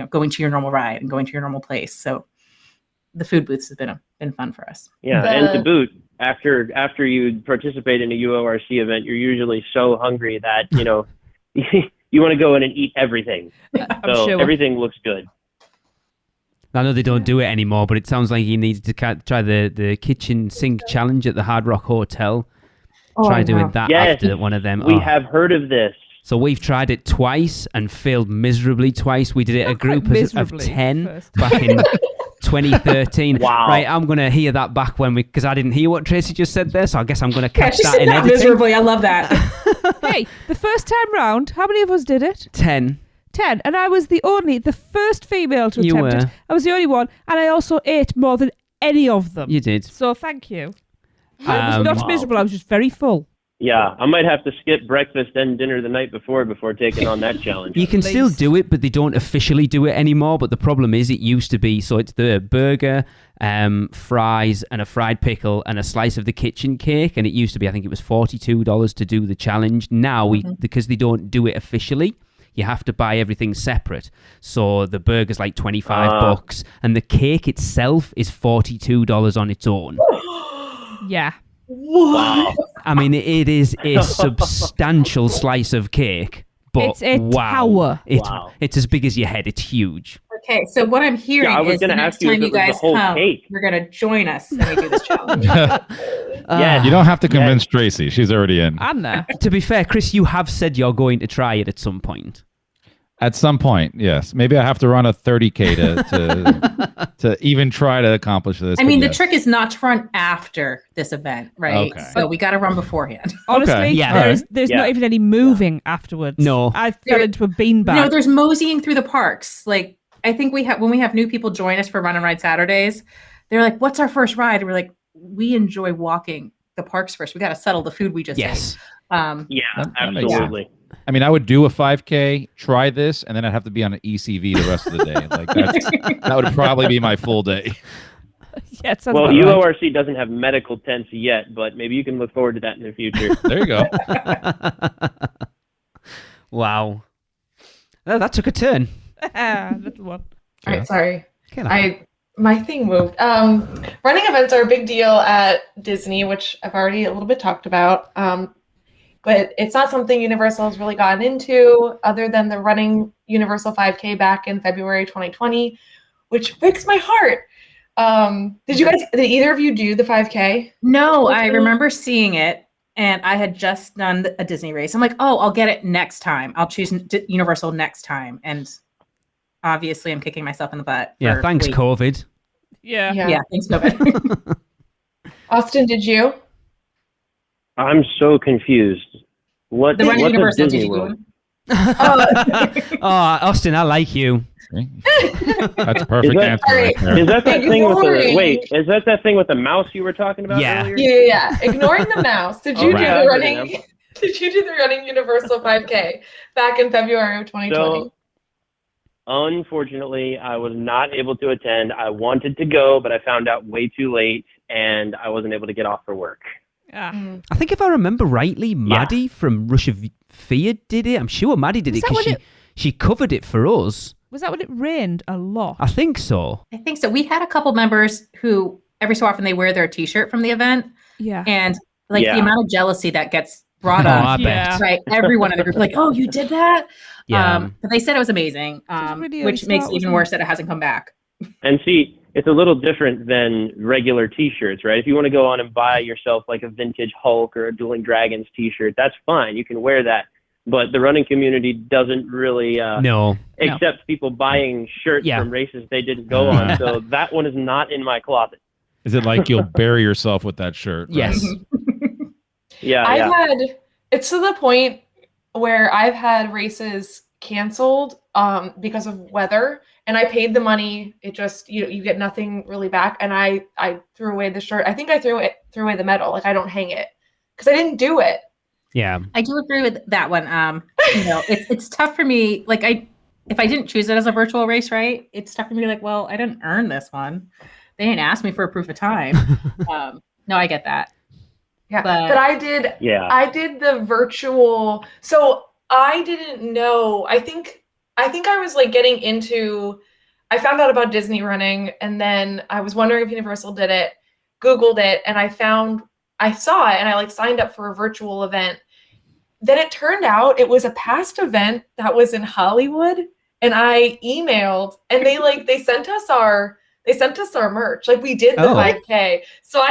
going to your normal ride and going to your normal place. So the food booths have been fun for us. Yeah. And to boot, after you participate in a UORC event, you're usually so hungry that, you want to go in and eat everything. So everything looks good. I know they don't do it anymore, but it sounds like you need to try the kitchen sink challenge at the Hard Rock Hotel. Try doing that after one of them. We have heard of this. So we've tried it twice and failed miserably twice. We did it a group of 10 back in 2013. Wow. Right, I'm going to hear that back because I didn't hear what Tracy just said there, so I guess I'm going to catch that in editing. Miserably, I love that. Hey, the first time round, how many of us did it? 10. 10. And I was the first female to You attempt it. were. I was the only one. And I also ate more than any of them. You did. So thank you. I was not miserable. I was just very full. Yeah, I might have to skip breakfast and dinner the night before taking on that challenge. You can still do it, but they don't officially do it anymore. But the problem is, it used to be, so it's the burger, fries, and a fried pickle, and a slice of the kitchen cake. And it used to be, I think it was $42 to do the challenge. Now, because they don't do it officially, you have to buy everything separate. So the burger's like $25, and the cake itself is $42 on its own. Yeah. Wow. I mean, it is a substantial slice of cake, but It's a tower. It's as big as your head. It's huge. Okay, so what I'm hearing I was is the gonna next ask you if time it you was the guys whole come, cake. you're going to join us when we do this challenge. Yes. You don't have to convince Tracy. She's already in. I'm there. To be fair, Chris, you have said you're going to try it at some point. At some point, yes. Maybe I have to run a 30K to even try to accomplish this. I mean, but the yes. trick is not to run after this event, right? Okay. So we got to run beforehand. Honestly, Okay. Yeah. there's Yeah. not even any moving afterwards. No. I fell into a beanbag. No, there's moseying through the parks. Like, I think when we have new people join us for Run and Ride Saturdays, they're like, what's our first ride? And we're like, we enjoy walking the parks first. We got to settle the food we just Yes. ate. Yeah, That makes absolutely. I mean, I would do a 5K, try this, and then I'd have to be on an ECV the rest of the day. Like that would probably be my full day. Yeah, it sounds Well, about right. UORC doesn't have medical tents yet, but maybe you can look forward to that in the future. There you go. Wow. Well, that took a turn. Little one. All right, sorry. Okay. My thing moved. Running events are a big deal at Disney, which I've already a little bit talked about. But it's not something Universal has really gotten into other than the running Universal 5K back in February 2020, which breaks my heart. Did either of you do the 5K? No, I remember seeing it, and I had just done a Disney race. I'm like, oh, I'll get it next time. I'll choose Universal next time. And obviously, I'm kicking myself in the butt. Yeah, thanks, waiting. COVID. Yeah. Yeah, thanks, COVID. Austin, did you? I'm so confused. What's The running a Universal, Disney did you do World? it? Oh, Austin, I like you. That's a perfect answer right there. Is that that thing with the Ignoring- Is that thing with the mouse you were talking about Yeah. earlier? Yeah. Ignoring the mouse, did you do Alright. the running? Did you do the running Universal 5K back in February of 2020? So, unfortunately, I was not able to attend. I wanted to go, but I found out way too late, and I wasn't able to get off for work. Ah. I think if I remember rightly, Maddie from Rush of Fear did it. I'm sure Maddie did Was it that because when she covered it for us. Was that when it rained a lot? I think so. I think so. We had a couple members who every so often they wear their T-shirt from the event, Yeah. and like Yeah. the amount of jealousy that gets brought Oh, up. I bet. Yeah. Right, everyone in the group like, oh, you did that. Yeah. But they said it was amazing, was really early which makes start, it even wasn't worse it? that it hasn't come back. And see, it's a little different than regular T-shirts, right? If you want to go on and buy yourself like a vintage Hulk or a Dueling Dragons T-shirt, that's fine. You can wear that. But the running community doesn't really No. accept people buying shirts Yeah. from races they didn't go on. So that one is not in my closet. Is it like you'll bury yourself with that shirt? right? Yes. Yeah, It's to the point where I've had races canceled because of weather, and I paid the money. It just you get nothing really back, and I threw away the shirt. I think I threw away the medal. Like I don't hang it because I didn't do it. Yeah. I do agree with that one. It's tough for me. Like if I didn't choose it as a virtual race, right? It's tough for me to be like, well, I didn't earn this one. They didn't ask me for a proof of time. No, I get that. Yeah, But I did. Yeah. I did the virtual. So I didn't know. I think I was like getting into. I found out about Disney running, and then I was wondering if Universal did it. Googled it, and I saw it, and I like signed up for a virtual event. Then it turned out it was a past event that was in Hollywood, and I emailed, and they sent us our merch. Like we did the 5K. So I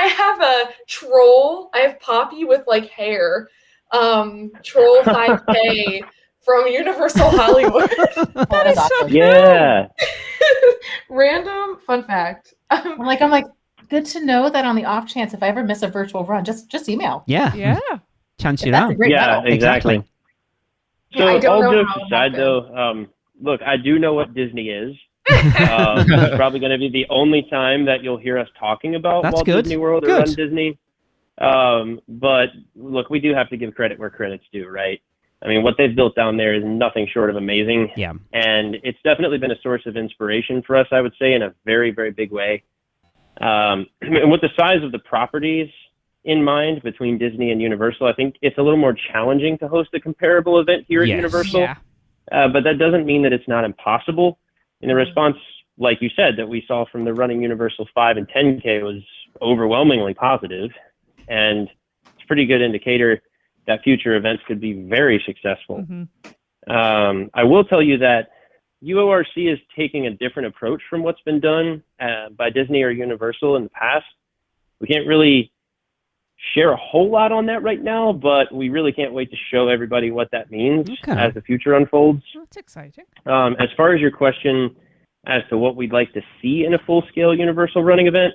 have a troll. I have Poppy with like hair. Troll 5K from Universal Hollywood. that is awesome. Yeah. Random fun fact. I'm like, good to know that on the off chance if I ever miss a virtual run, just email. Yeah. Yeah. Chance you That's out. a great Yeah, medal. exactly. So I don't all know jokes how it aside, happened. though, look, I do know what Disney is. It's probably going to be the only time that you'll hear us talking about That's Walt good. Disney World or Good. Run Disney. But look, we do have to give credit where credit's due, right? I mean, what they've built down there is nothing short of amazing. Yeah. And it's definitely been a source of inspiration for us, I would say, in a very, very big way. And with the size of the properties in mind between Disney and Universal, I think it's a little more challenging to host a comparable event here at Yes. Universal. Yeah. But that doesn't mean that it's not impossible. And the response, like you said, that we saw from the Running Universal 5 and 10K was overwhelmingly positive. And it's a pretty good indicator that future events could be very successful. I will tell you that UORC is taking a different approach from what's been done by Disney or Universal in the past. We can't really share a whole lot on that right now, but we really can't wait to show everybody what that means as the future unfolds. That's exciting. As far as your question as to what we'd like to see in a full-scale Universal running event,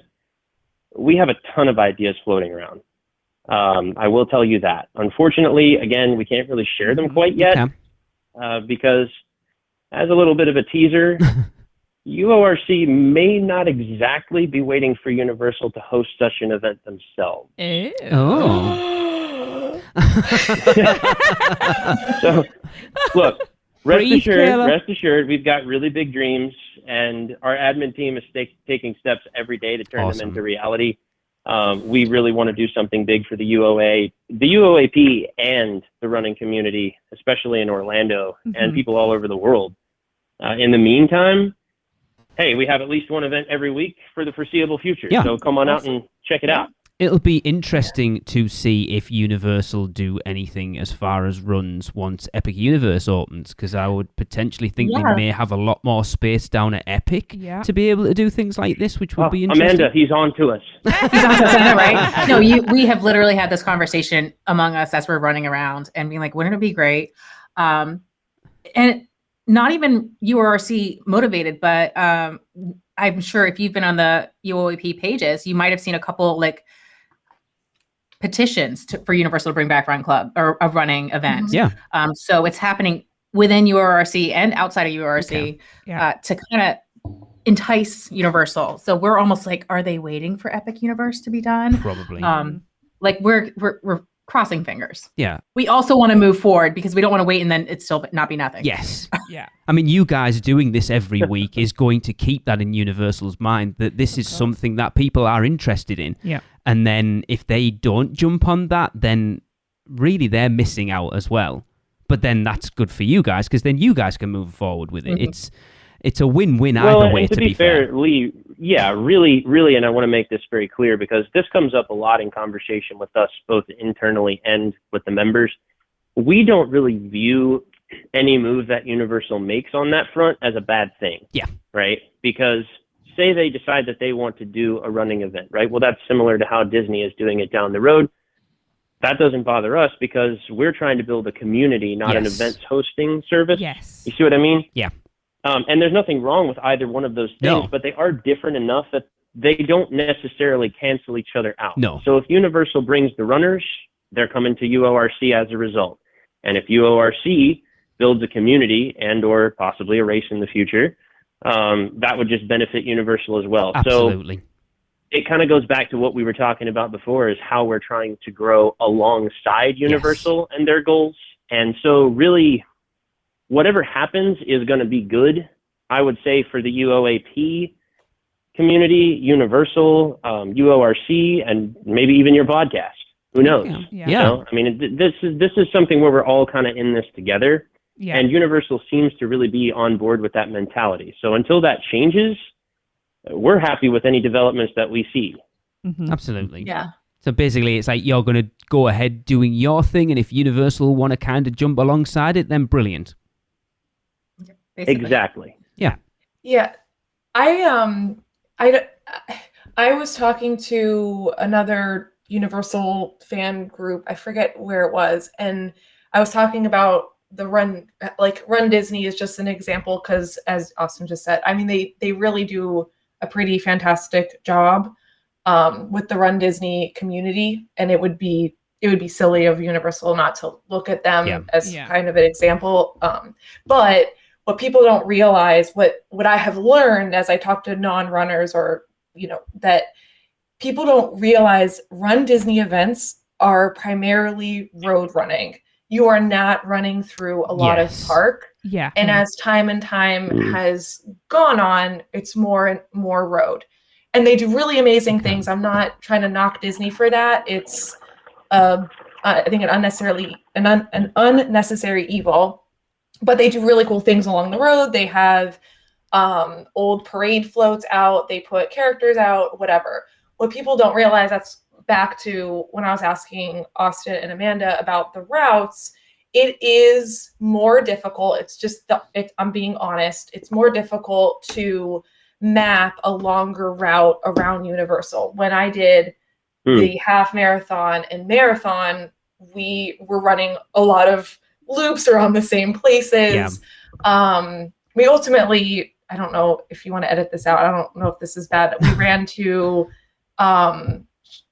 we have a ton of ideas floating around. I will tell you that. Unfortunately, again, we can't really share them quite yet because, as a little bit of a teaser, UORC may not exactly be waiting for Universal to host such an event themselves. Oh. So, look, rest Trailer. assured, we've got really big dreams, and our admin team is taking steps every day to turn them into reality. We really want to do something big for the UOA, the UOAP, and the running community, especially in Orlando and people all over the world. In the meantime, hey, we have at least one event every week for the foreseeable future. Yeah. So come on out and check it out. It'll be interesting to see if Universal do anything as far as runs once Epic Universe opens, because I would potentially think they may have a lot more space down at Epic to be able to do things like this, which would be interesting. Amanda, he's on to us. He's on to us, right? No, we have literally had this conversation among us as we're running around and being like, wouldn't it be great? And not even URC motivated, but I'm sure if you've been on the UOAP pages, you might have seen a couple like petitions for Universal to bring back Run Club or a running event. Yeah. So it's happening within URC and outside of URC to kind of entice Universal. So we're almost like, are they waiting for Epic Universe to be done? Probably. Like we're crossing fingers. Yeah. We also want to move forward because we don't want to wait and then it's still not be nothing. Yes. Yeah. I mean, you guys doing this every week is going to keep that in Universal's mind, that this is something that people are interested in. Yeah. And then if they don't jump on that, then really they're missing out as well. But then that's good for you guys, because then you guys can move forward with it. It's a win-win either way, to be fair, Lee, really, and I want to make this very clear because this comes up a lot in conversation with us, both internally and with the members. We don't really view any move that Universal makes on that front as a bad thing. Yeah. Right? Because say they decide that they want to do a running event, right? Well, that's similar to how Disney is doing it down the road. That doesn't bother us because we're trying to build a community, not an events hosting service. Yes. You see what I mean? Yeah. And there's nothing wrong with either one of those things, but they are different enough that they don't necessarily cancel each other out. No. So if Universal brings the runners, they're coming to UORC as a result. And if UORC builds a community and or possibly a race in the future, that would just benefit Universal as well. Absolutely. So it kind of goes back to what we were talking about before, is how we're trying to grow alongside Universal and their goals. And so really, whatever happens is going to be good, I would say, for the UOAP community, Universal, UORC, and maybe even your podcast. Who knows? Yeah. You know? I mean, this is something where we're all kind of in this together. Yeah. And Universal seems to really be on board with that mentality. So until that changes, we're happy with any developments that we see. Absolutely. Yeah. So basically, it's like you're going to go ahead doing your thing, and if Universal want to kind of jump alongside it, then brilliant. Basically. Exactly. Yeah. Yeah. I was talking to another Universal fan group. I forget where it was. And I was talking about the Run Disney is just an example because, as Austin just said, I mean, they really do a pretty fantastic job with the Run Disney community. And it would be it would be silly of Universal not to look at them as Yeah. kind of an example. But what people don't realize, what I have learned as I talk to non-runners, or that people don't realize, Run Disney events are primarily road running. You are not running through a lot of park. Yeah. And as time and time has gone on, it's more and more road. And they do really amazing things. I'm not trying to knock Disney for that. It's, I think, an unnecessary evil. But they do really cool things along the road. They have old parade floats out. They put characters out, whatever. What people don't realize, that's back to when I was asking Austin and Amanda about the routes, it is more difficult. It's just, I'm being honest, it's more difficult to map a longer route around Universal. When I did the half marathon and marathon, we were running a lot of loops around the same places. We ultimately, I don't know if you want to edit this out, I don't know if this is bad, we ran to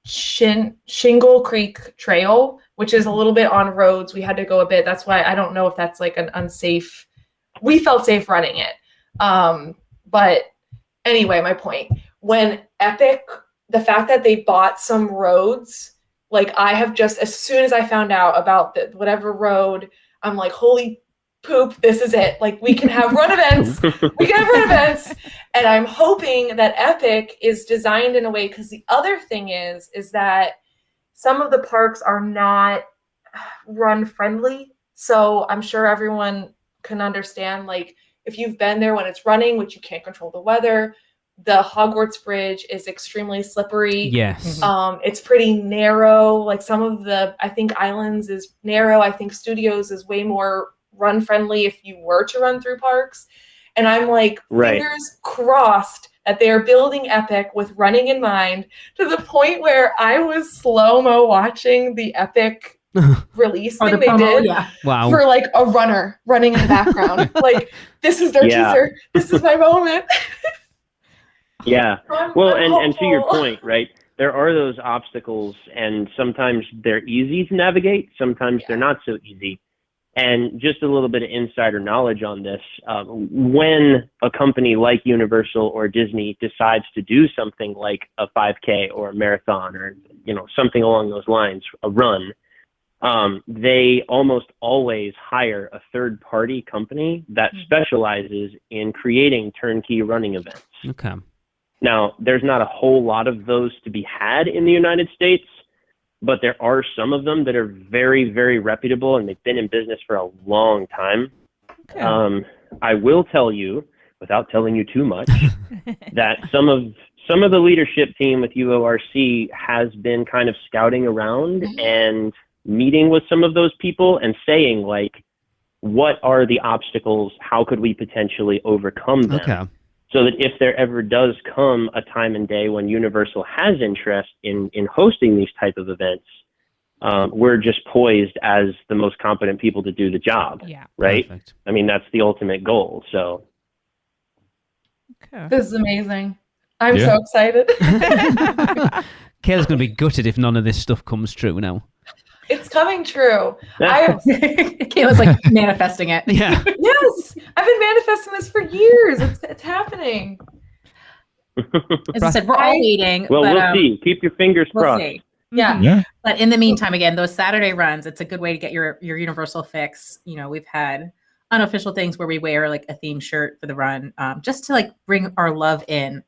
Shingle Creek Trail, which is a little bit on roads. We had to go a bit. That's why I don't know if that's like an unsafe. We felt safe running it. But anyway, my point, when Epic, the fact that they bought some roads, like I have just, as soon as I found out about whatever road, I'm like, holy poop, this is it. Like, we can have run events. We can have run events. And I'm hoping that Epic is designed in a way, because the other thing is that some of the parks are not run friendly. So I'm sure everyone can understand, like, if you've been there when it's running, which you can't control the weather, the Hogwarts Bridge is extremely slippery. Yes. It's pretty narrow. Like, some of the, I think Islands is narrow. I think Studios is way more run friendly if you were to run through parks. And I'm like, fingers crossed that they are building Epic with running in mind, to the point where I was slow-mo watching the Epic release thing they did for like a runner running in the background. Like, this is their teaser. This is my moment. Well, and to your point, right, there are those obstacles, and sometimes they're easy to navigate, sometimes they're not so easy. And just a little bit of insider knowledge on this, when a company like Universal or Disney decides to do something like a 5K or a marathon, or something along those lines, a run, they almost always hire a third-party company that specializes in creating turnkey running events. Okay. Now, there's not a whole lot of those to be had in the United States, but there are some of them that are very, very reputable, and they've been in business for a long time. Okay. I will tell you, without telling you too much, that some of the leadership team with UORC has been kind of scouting around and meeting with some of those people and saying, like, what are the obstacles? How could we potentially overcome them? Okay. So that if there ever does come a time and day when Universal has interest in hosting these type of events, we're just poised as the most competent people to do the job. Yeah. Right? Perfect. I mean, that's the ultimate goal. So. Okay. This is amazing. I'm so excited. Kayla's going to be gutted if none of this stuff comes true now. It's coming true. Kayla's like manifesting it. Yeah. Yes, I've been manifesting this for years. It's happening. As I said, we're all waiting. Well, but, we'll see. Keep your fingers crossed. See. Yeah. But in the meantime, again, those Saturday runs, it's a good way to get your Universal fix. We've had unofficial things where we wear like a theme shirt for the run, just to like bring our love in,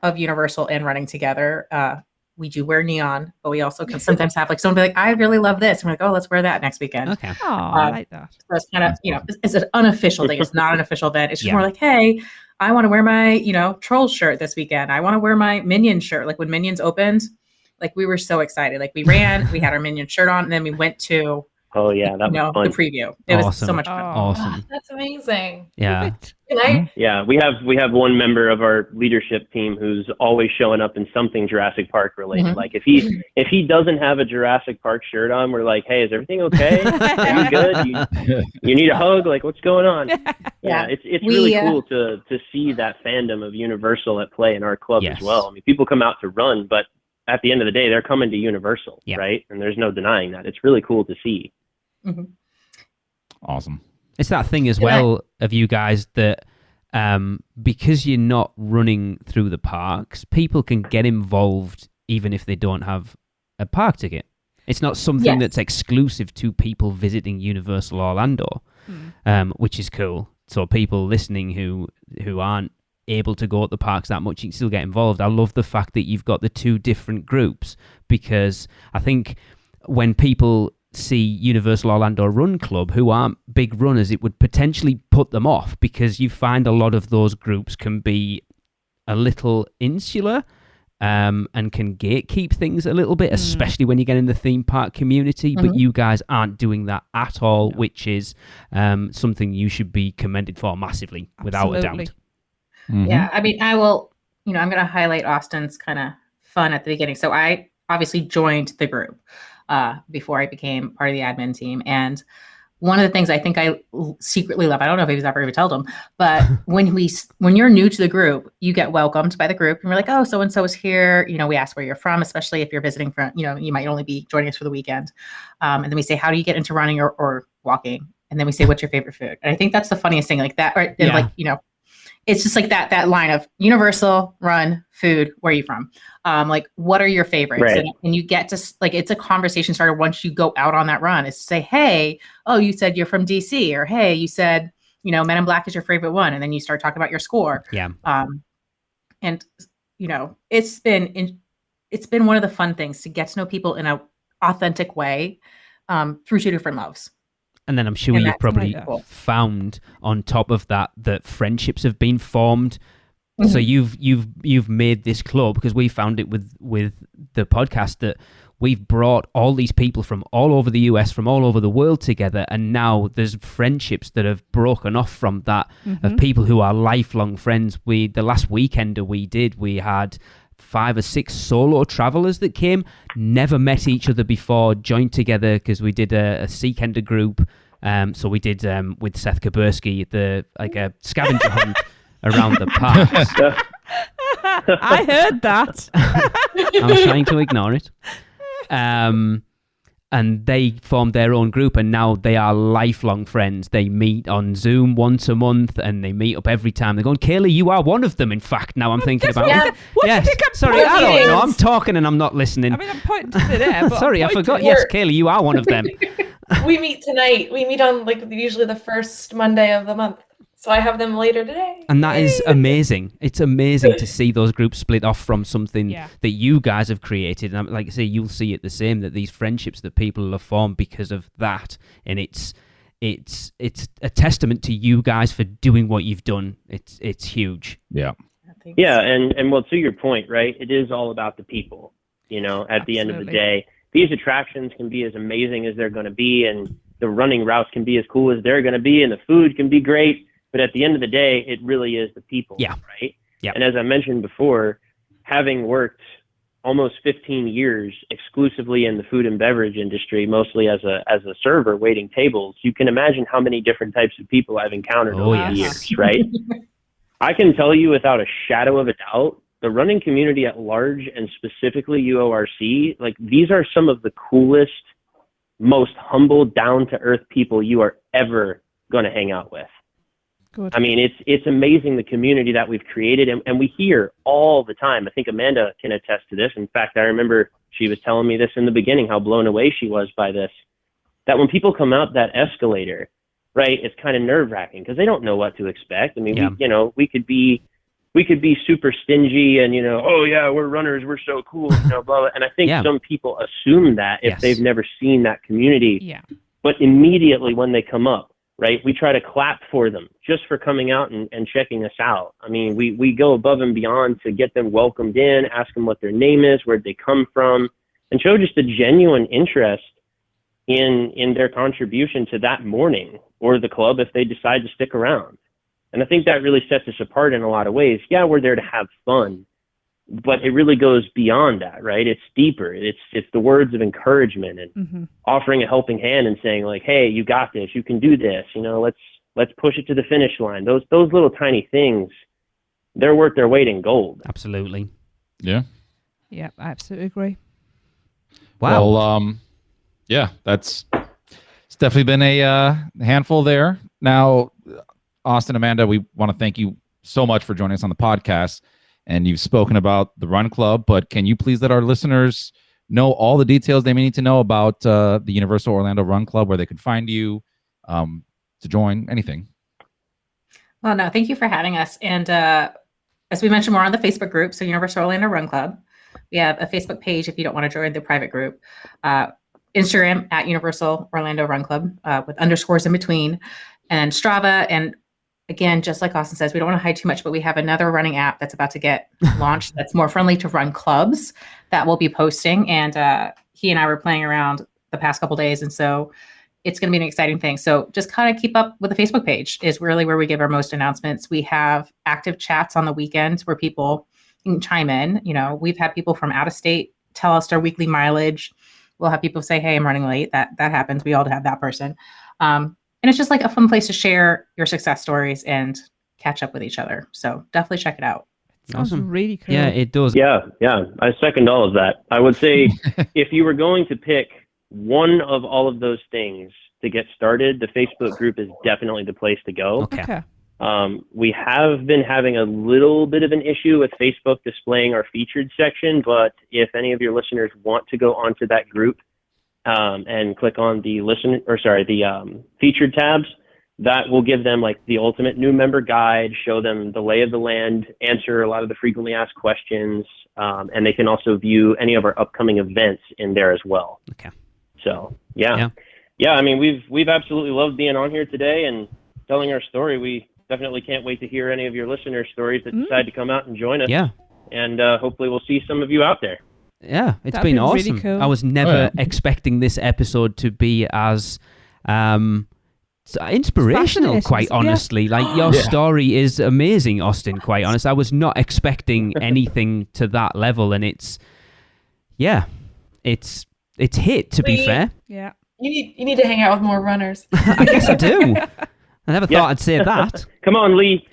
of Universal and running together. We do wear neon, but we also can sometimes have like someone be like, I really love this. And we're like, oh, let's wear that next weekend. Okay. Oh, I like that. So it's kind of, it's an unofficial thing. It's not an official event. It's just more like, hey, I want to wear my, Trolls shirt this weekend. I want to wear my Minions shirt. Like when Minions opened, like we were so excited. Like we ran, we had our Minion shirt on, and then we went to that was fun. the preview. It was so much fun. Awesome. That's amazing. Yeah. Can I? Yeah, we have one member of our leadership team who's always showing up in something Jurassic Park related. Like if he doesn't have a Jurassic Park shirt on, we're like, hey, is everything okay? Are you good? You need a hug? Like, what's going on? Yeah, it's really cool to see that fandom of Universal at play in our club as well. I mean, people come out to run, but at the end of the day, they're coming to Universal, right? And there's no denying that. It's really cool to see. Mm-hmm. Awesome. It's that thing as well of you guys that because you're not running through the parks, people can get involved even if they don't have a park ticket. It's not something that's exclusive to people visiting Universal Orlando, which is cool. So people listening who aren't able to go at the parks that much, you can still get involved. I love the fact that you've got the two different groups, because I think when people see Universal Orlando Run Club, who aren't big runners, it would potentially put them off, because you find a lot of those groups can be a little insular and can gatekeep things a little bit, especially when you get in the theme park community. But you guys aren't doing that at all, which is something you should be commended for massively, without a doubt. Yeah, I mean, I will, I'm going to highlight Austin's kind of fun at the beginning. So I obviously joined the group before I became part of the admin team. And one of the things I think I secretly love, I don't know if he's ever even told them, but when you're new to the group, you get welcomed by the group and we're like, oh, so-and-so is here. We ask where you're from, especially if you're visiting from, you might only be joining us for the weekend. And then we say, how do you get into running or walking? And then we say, what's your favorite food? And I think that's the funniest thing, like that, or it's just like that line of Universal, run, food, where are you from? Like, what are your favorites? Right. And you get to, like, it's a conversation starter once you go out on that run, is to say, hey, oh, you said you're from DC, or hey, you said, Men in Black is your favorite one. And then you start talking about your score. Yeah. And, it's been one of the fun things to get to know people in a authentic way through two different loves. And then I'm sure you've probably found on top of that friendships have been formed. Mm-hmm. So you've made this club, because we found it with the podcast, that we've brought all these people from all over the US, from all over the world together, and now there's friendships that have broken off from that, of people who are lifelong friends. The last weekender we had 5 or 6 solo travelers that came, never met each other before, joined together because we did a Seekender group. So we did with Seth Kabursky a scavenger hunt around the parks. I heard that. I was trying to ignore it. And they formed their own group, and now they are lifelong friends. They meet on Zoom once a month, and they meet up every time. They're going, Kaylee, you are one of them, in fact, now I'm thinking about it. Yes. Sorry, I don't know. I'm talking and I'm not listening. I mean, I'm pointing to the there. But sorry, I forgot. Yes, Kaylee, you are one of them. We meet tonight. We meet on usually the first Monday of the month. So I have them later today. And that is amazing. It's amazing to see those groups split off from something that you guys have created. And like I say, you'll see it the same, that these friendships that people have formed because of that. And it's a testament to you guys for doing what you've done. It's huge. Yeah. Yeah. And well, to your point, right? It is all about the people, at the end of the day. These attractions can be as amazing as they're going to be, and the running routes can be as cool as they're going to be, and the food can be great. But at the end of the day, it really is the people, right? Yeah. And as I mentioned before, having worked almost 15 years exclusively in the food and beverage industry, mostly as a server waiting tables, you can imagine how many different types of people I've encountered over the years, right? I can tell you without a shadow of a doubt, the running community at large, and specifically UORC, like, these are some of the coolest, most humble, down-to-earth people you are ever going to hang out with. Good. I mean, it's amazing, the community that we've created, and we hear all the time. I think Amanda can attest to this. In fact, I remember she was telling me this in the beginning, how blown away she was by this, that when people come out that escalator, right, it's kind of nerve-wracking because they don't know what to expect. I mean, we could be super stingy and, oh yeah, we're runners, we're so cool, blah, blah. And I think some people assume that if they've never seen that community. Yeah. But immediately when they come up, right, we try to clap for them just for coming out and checking us out. I mean, we go above and beyond to get them welcomed in, ask them what their name is, where'd they come from, and show just a genuine interest in their contribution to that morning or the club if they decide to stick around. And I think that really sets us apart in a lot of ways. Yeah, we're there to have fun, but it really goes beyond that, right? It's deeper. It's the words of encouragement and offering a helping hand and saying, like, hey, you got this, you can do this, let's push it to the finish line. Those little tiny things, they're worth their weight in gold. Absolutely. Yeah. Yeah, I absolutely agree. Wow. Well, yeah, it's definitely been a handful there. Now, Austin, Amanda, we want to thank you so much for joining us on the podcast. And you've spoken about the Run Club, but can you please let our listeners know all the details they may need to know about the Universal Orlando Run Club, where they can find you to join, anything? Well, no, thank you for having us. And as we mentioned, we're on the Facebook group, so Universal Orlando Run Club. We have a Facebook page if you don't want to join the private group. Instagram at Universal Orlando Run Club with underscores in between, and Strava. And again, just like Austin says, we don't want to hide too much, but we have another running app that's about to get launched that's more friendly to run clubs that we'll be posting. And he and I were playing around the past couple days, and so it's going to be an exciting thing. So just kind of keep up with the Facebook page is really where we give our most announcements. We have active chats on the weekends where people can chime in. You know, we've had people from out of state tell us their weekly mileage. We'll have people say, hey, I'm running late. That happens. We all have that person. And it's just like a fun place to share your success stories and catch up with each other. So definitely check it out. Awesome. Really cool. Yeah, it does. Yeah. I second all of that. I would say if you were going to pick one of all of those things to get started, the Facebook group is definitely the place to go. Okay. We have been having a little bit of an issue with Facebook displaying our featured section, but if any of your listeners want to go onto that group and click on the featured tabs, that will give them like the ultimate new member guide, show them the lay of the land, answer a lot of the frequently asked questions, and they can also view any of our upcoming events in there as well. Okay. So yeah. I mean, we've absolutely loved being on here today and telling our story. We definitely can't wait to hear any of your listeners' stories that decide to come out and join us. Yeah. And hopefully we'll see some of you out there. Yeah, That'd been be awesome. really cool. I was never expecting this episode to be as inspirational, quite honestly. Like, your story is amazing, Austin, quite honest. I was not expecting anything to that level, and it's hit, to be fair. Yeah. You need to hang out with more runners. I guess I do. I never thought I'd say that. Come on, Lee.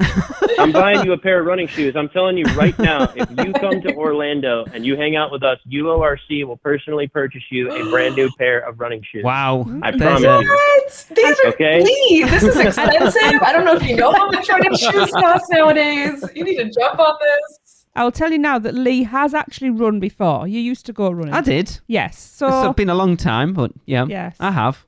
I'm buying you a pair of running shoes. I'm telling you right now, if you come to Orlando and you hang out with us, UORC will personally purchase you a brand new pair of running shoes. Wow. I promise you. What? These are Okay. Lee, this is expensive. I don't know if you know how much running shoes cost nowadays. You need to jump on this. I'll tell you now that Lee has actually run before. You used to go running. I did. Yes. So It's been a long time, but Yes. I have.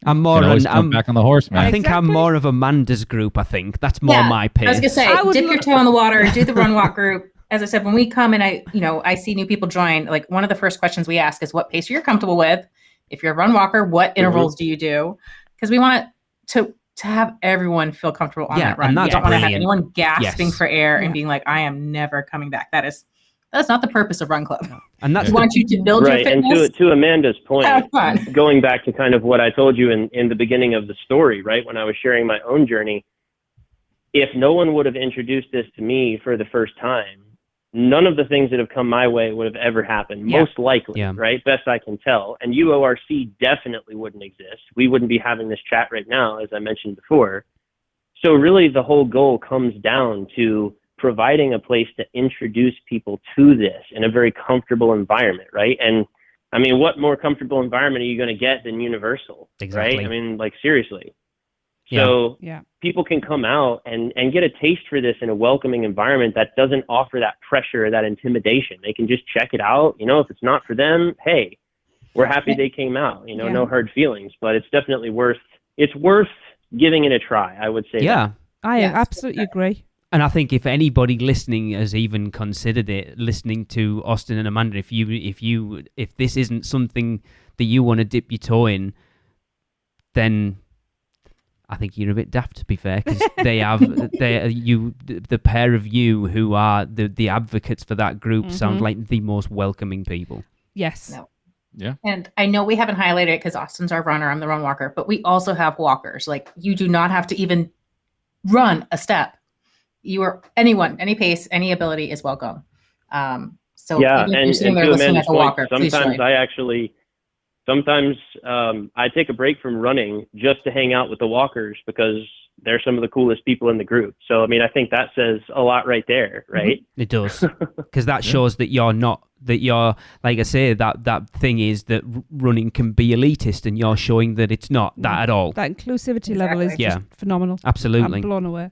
I'm more I'm back on the horse, man. I think I'm more of Amanda's group. I think that's more my pace. I was gonna say, dip your toe in the water, do the run walk group. As I said, when we come and I see new people join, like one of the first questions we ask is what pace you're comfortable with. If you're a run walker, what intervals do you do? Because we want to have everyone feel comfortable on that run. And We don't want to have brilliant. anyone gasping for air and being like, I am never coming back. That's not the purpose of Run Club. And that's we want you to build your fitness. And to Amanda's point, have fun. going back to kind of what I told you in the beginning of the story, right, when I was sharing my own journey, if no one would have introduced this to me for the first time, none of the things that have come my way would have ever happened, most likely, right, best I can tell. And UORC definitely wouldn't exist. We wouldn't be having this chat right now, as I mentioned before. So really the whole goal comes down to providing a place to introduce people to this in a very comfortable environment, right? And I mean, what more comfortable environment are you going to get than Universal, Exactly. right? I mean, like, seriously. So people can come out and get a taste for this in a welcoming environment that doesn't offer that pressure, that intimidation. They can just check it out. You know, if it's not for them, hey, we're happy they came out, you know, no hard feelings, but it's definitely worth giving it a try, I would say. Yeah. I absolutely agree. And I think if anybody listening has even considered it, listening to Austin and Amanda, if this isn't something that you want to dip your toe in, then I think you're a bit daft, to be fair, because the pair of you who are the advocates for that group sound like the most welcoming people. Yes. No. Yeah. And I know we haven't highlighted it because Austin's our runner, I'm the run walker, but we also have walkers. Like, you do not have to even run a step. You are anyone, any pace, any ability is welcome. So yeah, even if and you're sitting to there listening Amanda's at the walker, point, please sometimes join. sometimes I take a break from running just to hang out with the walkers because they're some of the coolest people in the group. So, I mean, I think that says a lot right there, right? It does. Because that shows that you're not, that you're, like I say, that thing is that running can be elitist, and you're showing that it's not that at all. That inclusivity level is just phenomenal. Absolutely. I'm blown away.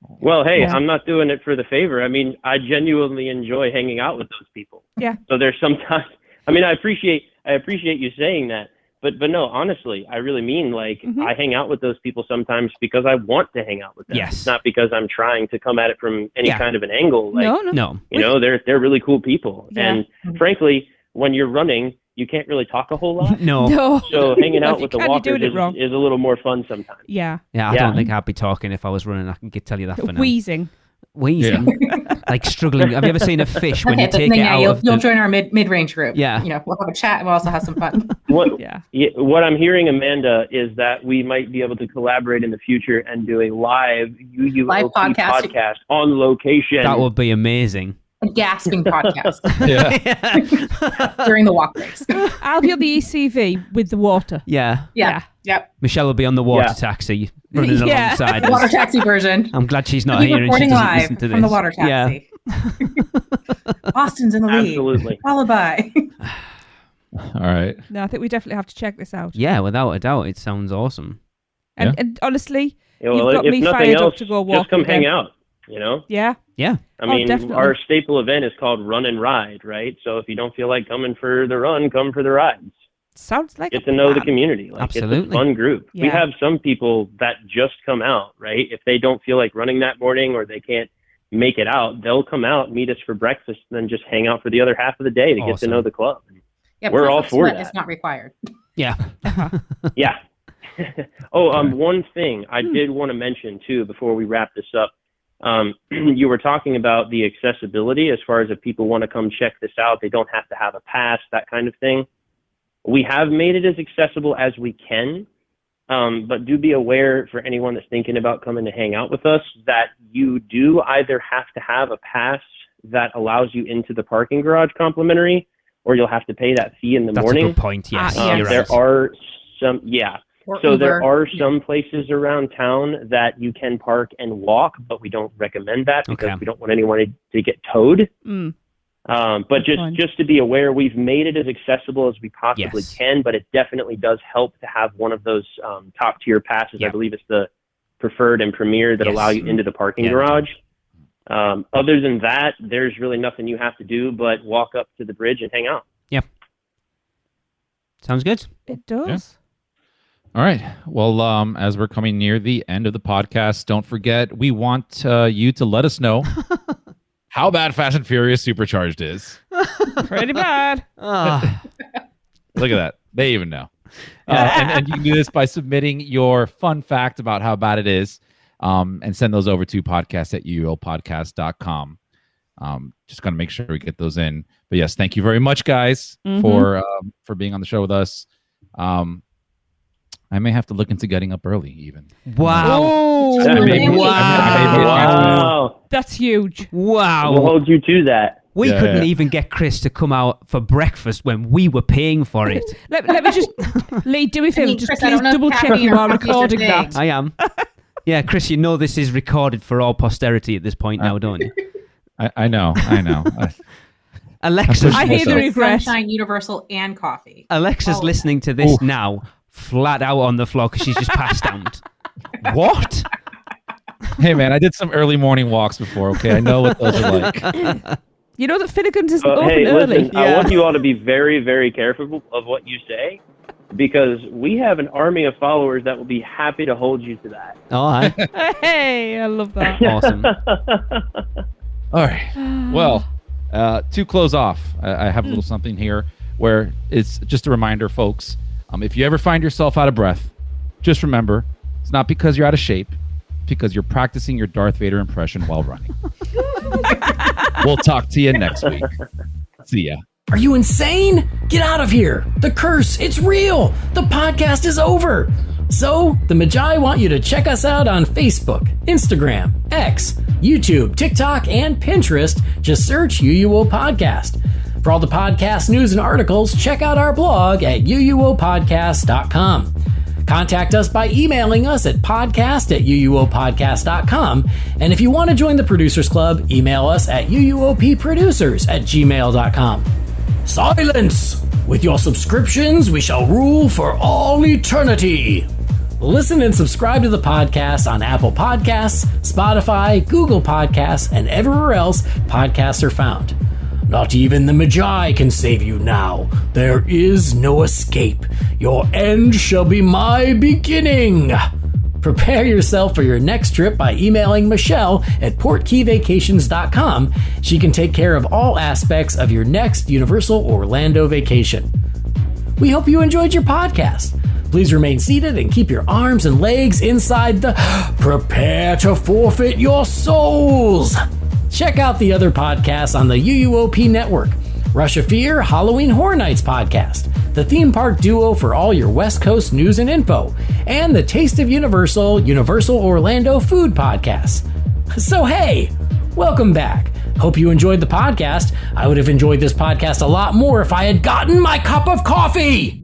Well, hey, I'm not doing it for the favor. I mean, I genuinely enjoy hanging out with those people. Yeah. So there's sometimes, I mean, I appreciate you saying that, but no, honestly, I really mean, like, I hang out with those people sometimes because I want to hang out with them. Yes. It's not because I'm trying to come at it from any kind of an angle. Like, no. You know, they're really cool people. Yeah. And frankly, when you're running, you can't really talk a whole lot. No. So hanging out with the walkers is a little more fun sometimes. Yeah. Yeah, I don't think I'd be talking if I was running. I can tell you that for now. Wheezing. Like struggling. Have you ever seen a fish when you take it out? You'll join our mid-range group. Yeah. You know, we'll have a chat and we'll also have some fun. What I'm hearing, Amanda, is that we might be able to collaborate in the future and do a live UUOP podcast on location. That would be amazing. A gasping podcast. During the walk race. I'll be on the ECV with the water. Yeah. Yep. Michelle will be on the water taxi running alongside us. Water taxi version. I'm glad she's not here and she doesn't listen to this. From the water taxi. Austin's in the lead. Absolutely. Followed by. All right. No, I think we definitely have to check this out. Yeah, without a doubt. It sounds awesome. And honestly, well, you've got me fired up to go walk. Just come hang out, you know? Yeah. I mean, our staple event is called Run and Ride, right? So if you don't feel like coming for the run, come for the rides. Sounds like get to know the community. Like, absolutely. It's a fun group. Yeah. We have some people that just come out, right? If they don't feel like running that morning or they can't make it out, they'll come out, meet us for breakfast, and then just hang out for the other half of the day to get to know the club. Yeah, we're all for that. It's not required. Yeah. Yeah. One thing I did want to mention too before we wrap this up. You were talking about the accessibility as far as if people want to come check this out, they don't have to have a pass, that kind of thing. We have made it as accessible as we can, but do be aware for anyone that's thinking about coming to hang out with us that you do either have to have a pass that allows you into the parking garage complimentary, or you'll have to pay that fee in the morning. That's a good point, yes. There are some, there are some places around town that you can park and walk, but we don't recommend that because we don't want anyone to get towed. But just to be aware, we've made it as accessible as we possibly can, but it definitely does help to have one of those top tier passes. I believe it's the preferred and premier that allow you into the parking garage. Other than that, there's really nothing you have to do but walk up to the bridge and hang out. Yeah. Sounds good. It does. All right. Well, as we're coming near the end of the podcast, don't forget, we want you to let us know how bad Fast and Furious Supercharged is. Pretty bad. Look at that. They even know. And you can do this by submitting your fun fact about how bad it is, and send those over to podcast@uuopodcast.com. Just going to make sure we get those in. But yes, thank you very much, guys, for being on the show with us. I may have to look into getting up early, even. Wow. Wow. That's huge. Wow. We'll hold you to that. We couldn't even get Chris to come out for breakfast when we were paying for it. let me just, Lee, do me a favor. Just please double check you are recording that. I am. Yeah, Chris, you know this is recorded for all posterity at this point now, don't you? I know. Alexa, I hear the regret. Sunshine, Universal, and coffee. Alexa's listening to this now, flat out on the floor because she's just passed out. What? Hey, man, I did some early morning walks before, okay? I know what those are like. You know that Finnegan's isn't open early. Listen, I want you all to be very, very careful of what you say, because we have an army of followers that will be happy to hold you to that. Oh, hi. Hey, I love that. Awesome. All right. Well, to close off, I have a little something here where it's just a reminder, folks. If you ever find yourself out of breath, just remember, it's not because you're out of shape, because you're practicing your Darth Vader impression while running. We'll talk to you next week. See ya. Are you insane? Get out of here. The curse, it's real. The podcast is over. So, the Magi want you to check us out on Facebook, Instagram, X, YouTube, TikTok, and Pinterest. Just search UUO Podcast. For all the podcast news and articles, check out our blog at uuopodcast.com. Contact us by emailing us at podcast@uuopodcast.com. And if you want to join the Producers Club, email us at uuopproducers@gmail.com. Silence! With your subscriptions, we shall rule for all eternity. Listen and subscribe to the podcast on Apple Podcasts, Spotify, Google Podcasts, and everywhere else podcasts are found. Not even the Magi can save you now. There is no escape. Your end shall be my beginning. Prepare yourself for your next trip by emailing Michelle at portkeyvacations.com. She can take care of all aspects of your next Universal Orlando vacation. We hope you enjoyed your podcast. Please remain seated and keep your arms and legs inside the Prepare to Forfeit Your Souls. Check out the other podcasts on the UUOP network. Rush of Fear, Halloween Horror Nights podcast, the theme park duo for all your West Coast news and info, and the Taste of Universal, Universal Orlando food podcast. So hey, welcome back. Hope you enjoyed the podcast. I would have enjoyed this podcast a lot more if I had gotten my cup of coffee.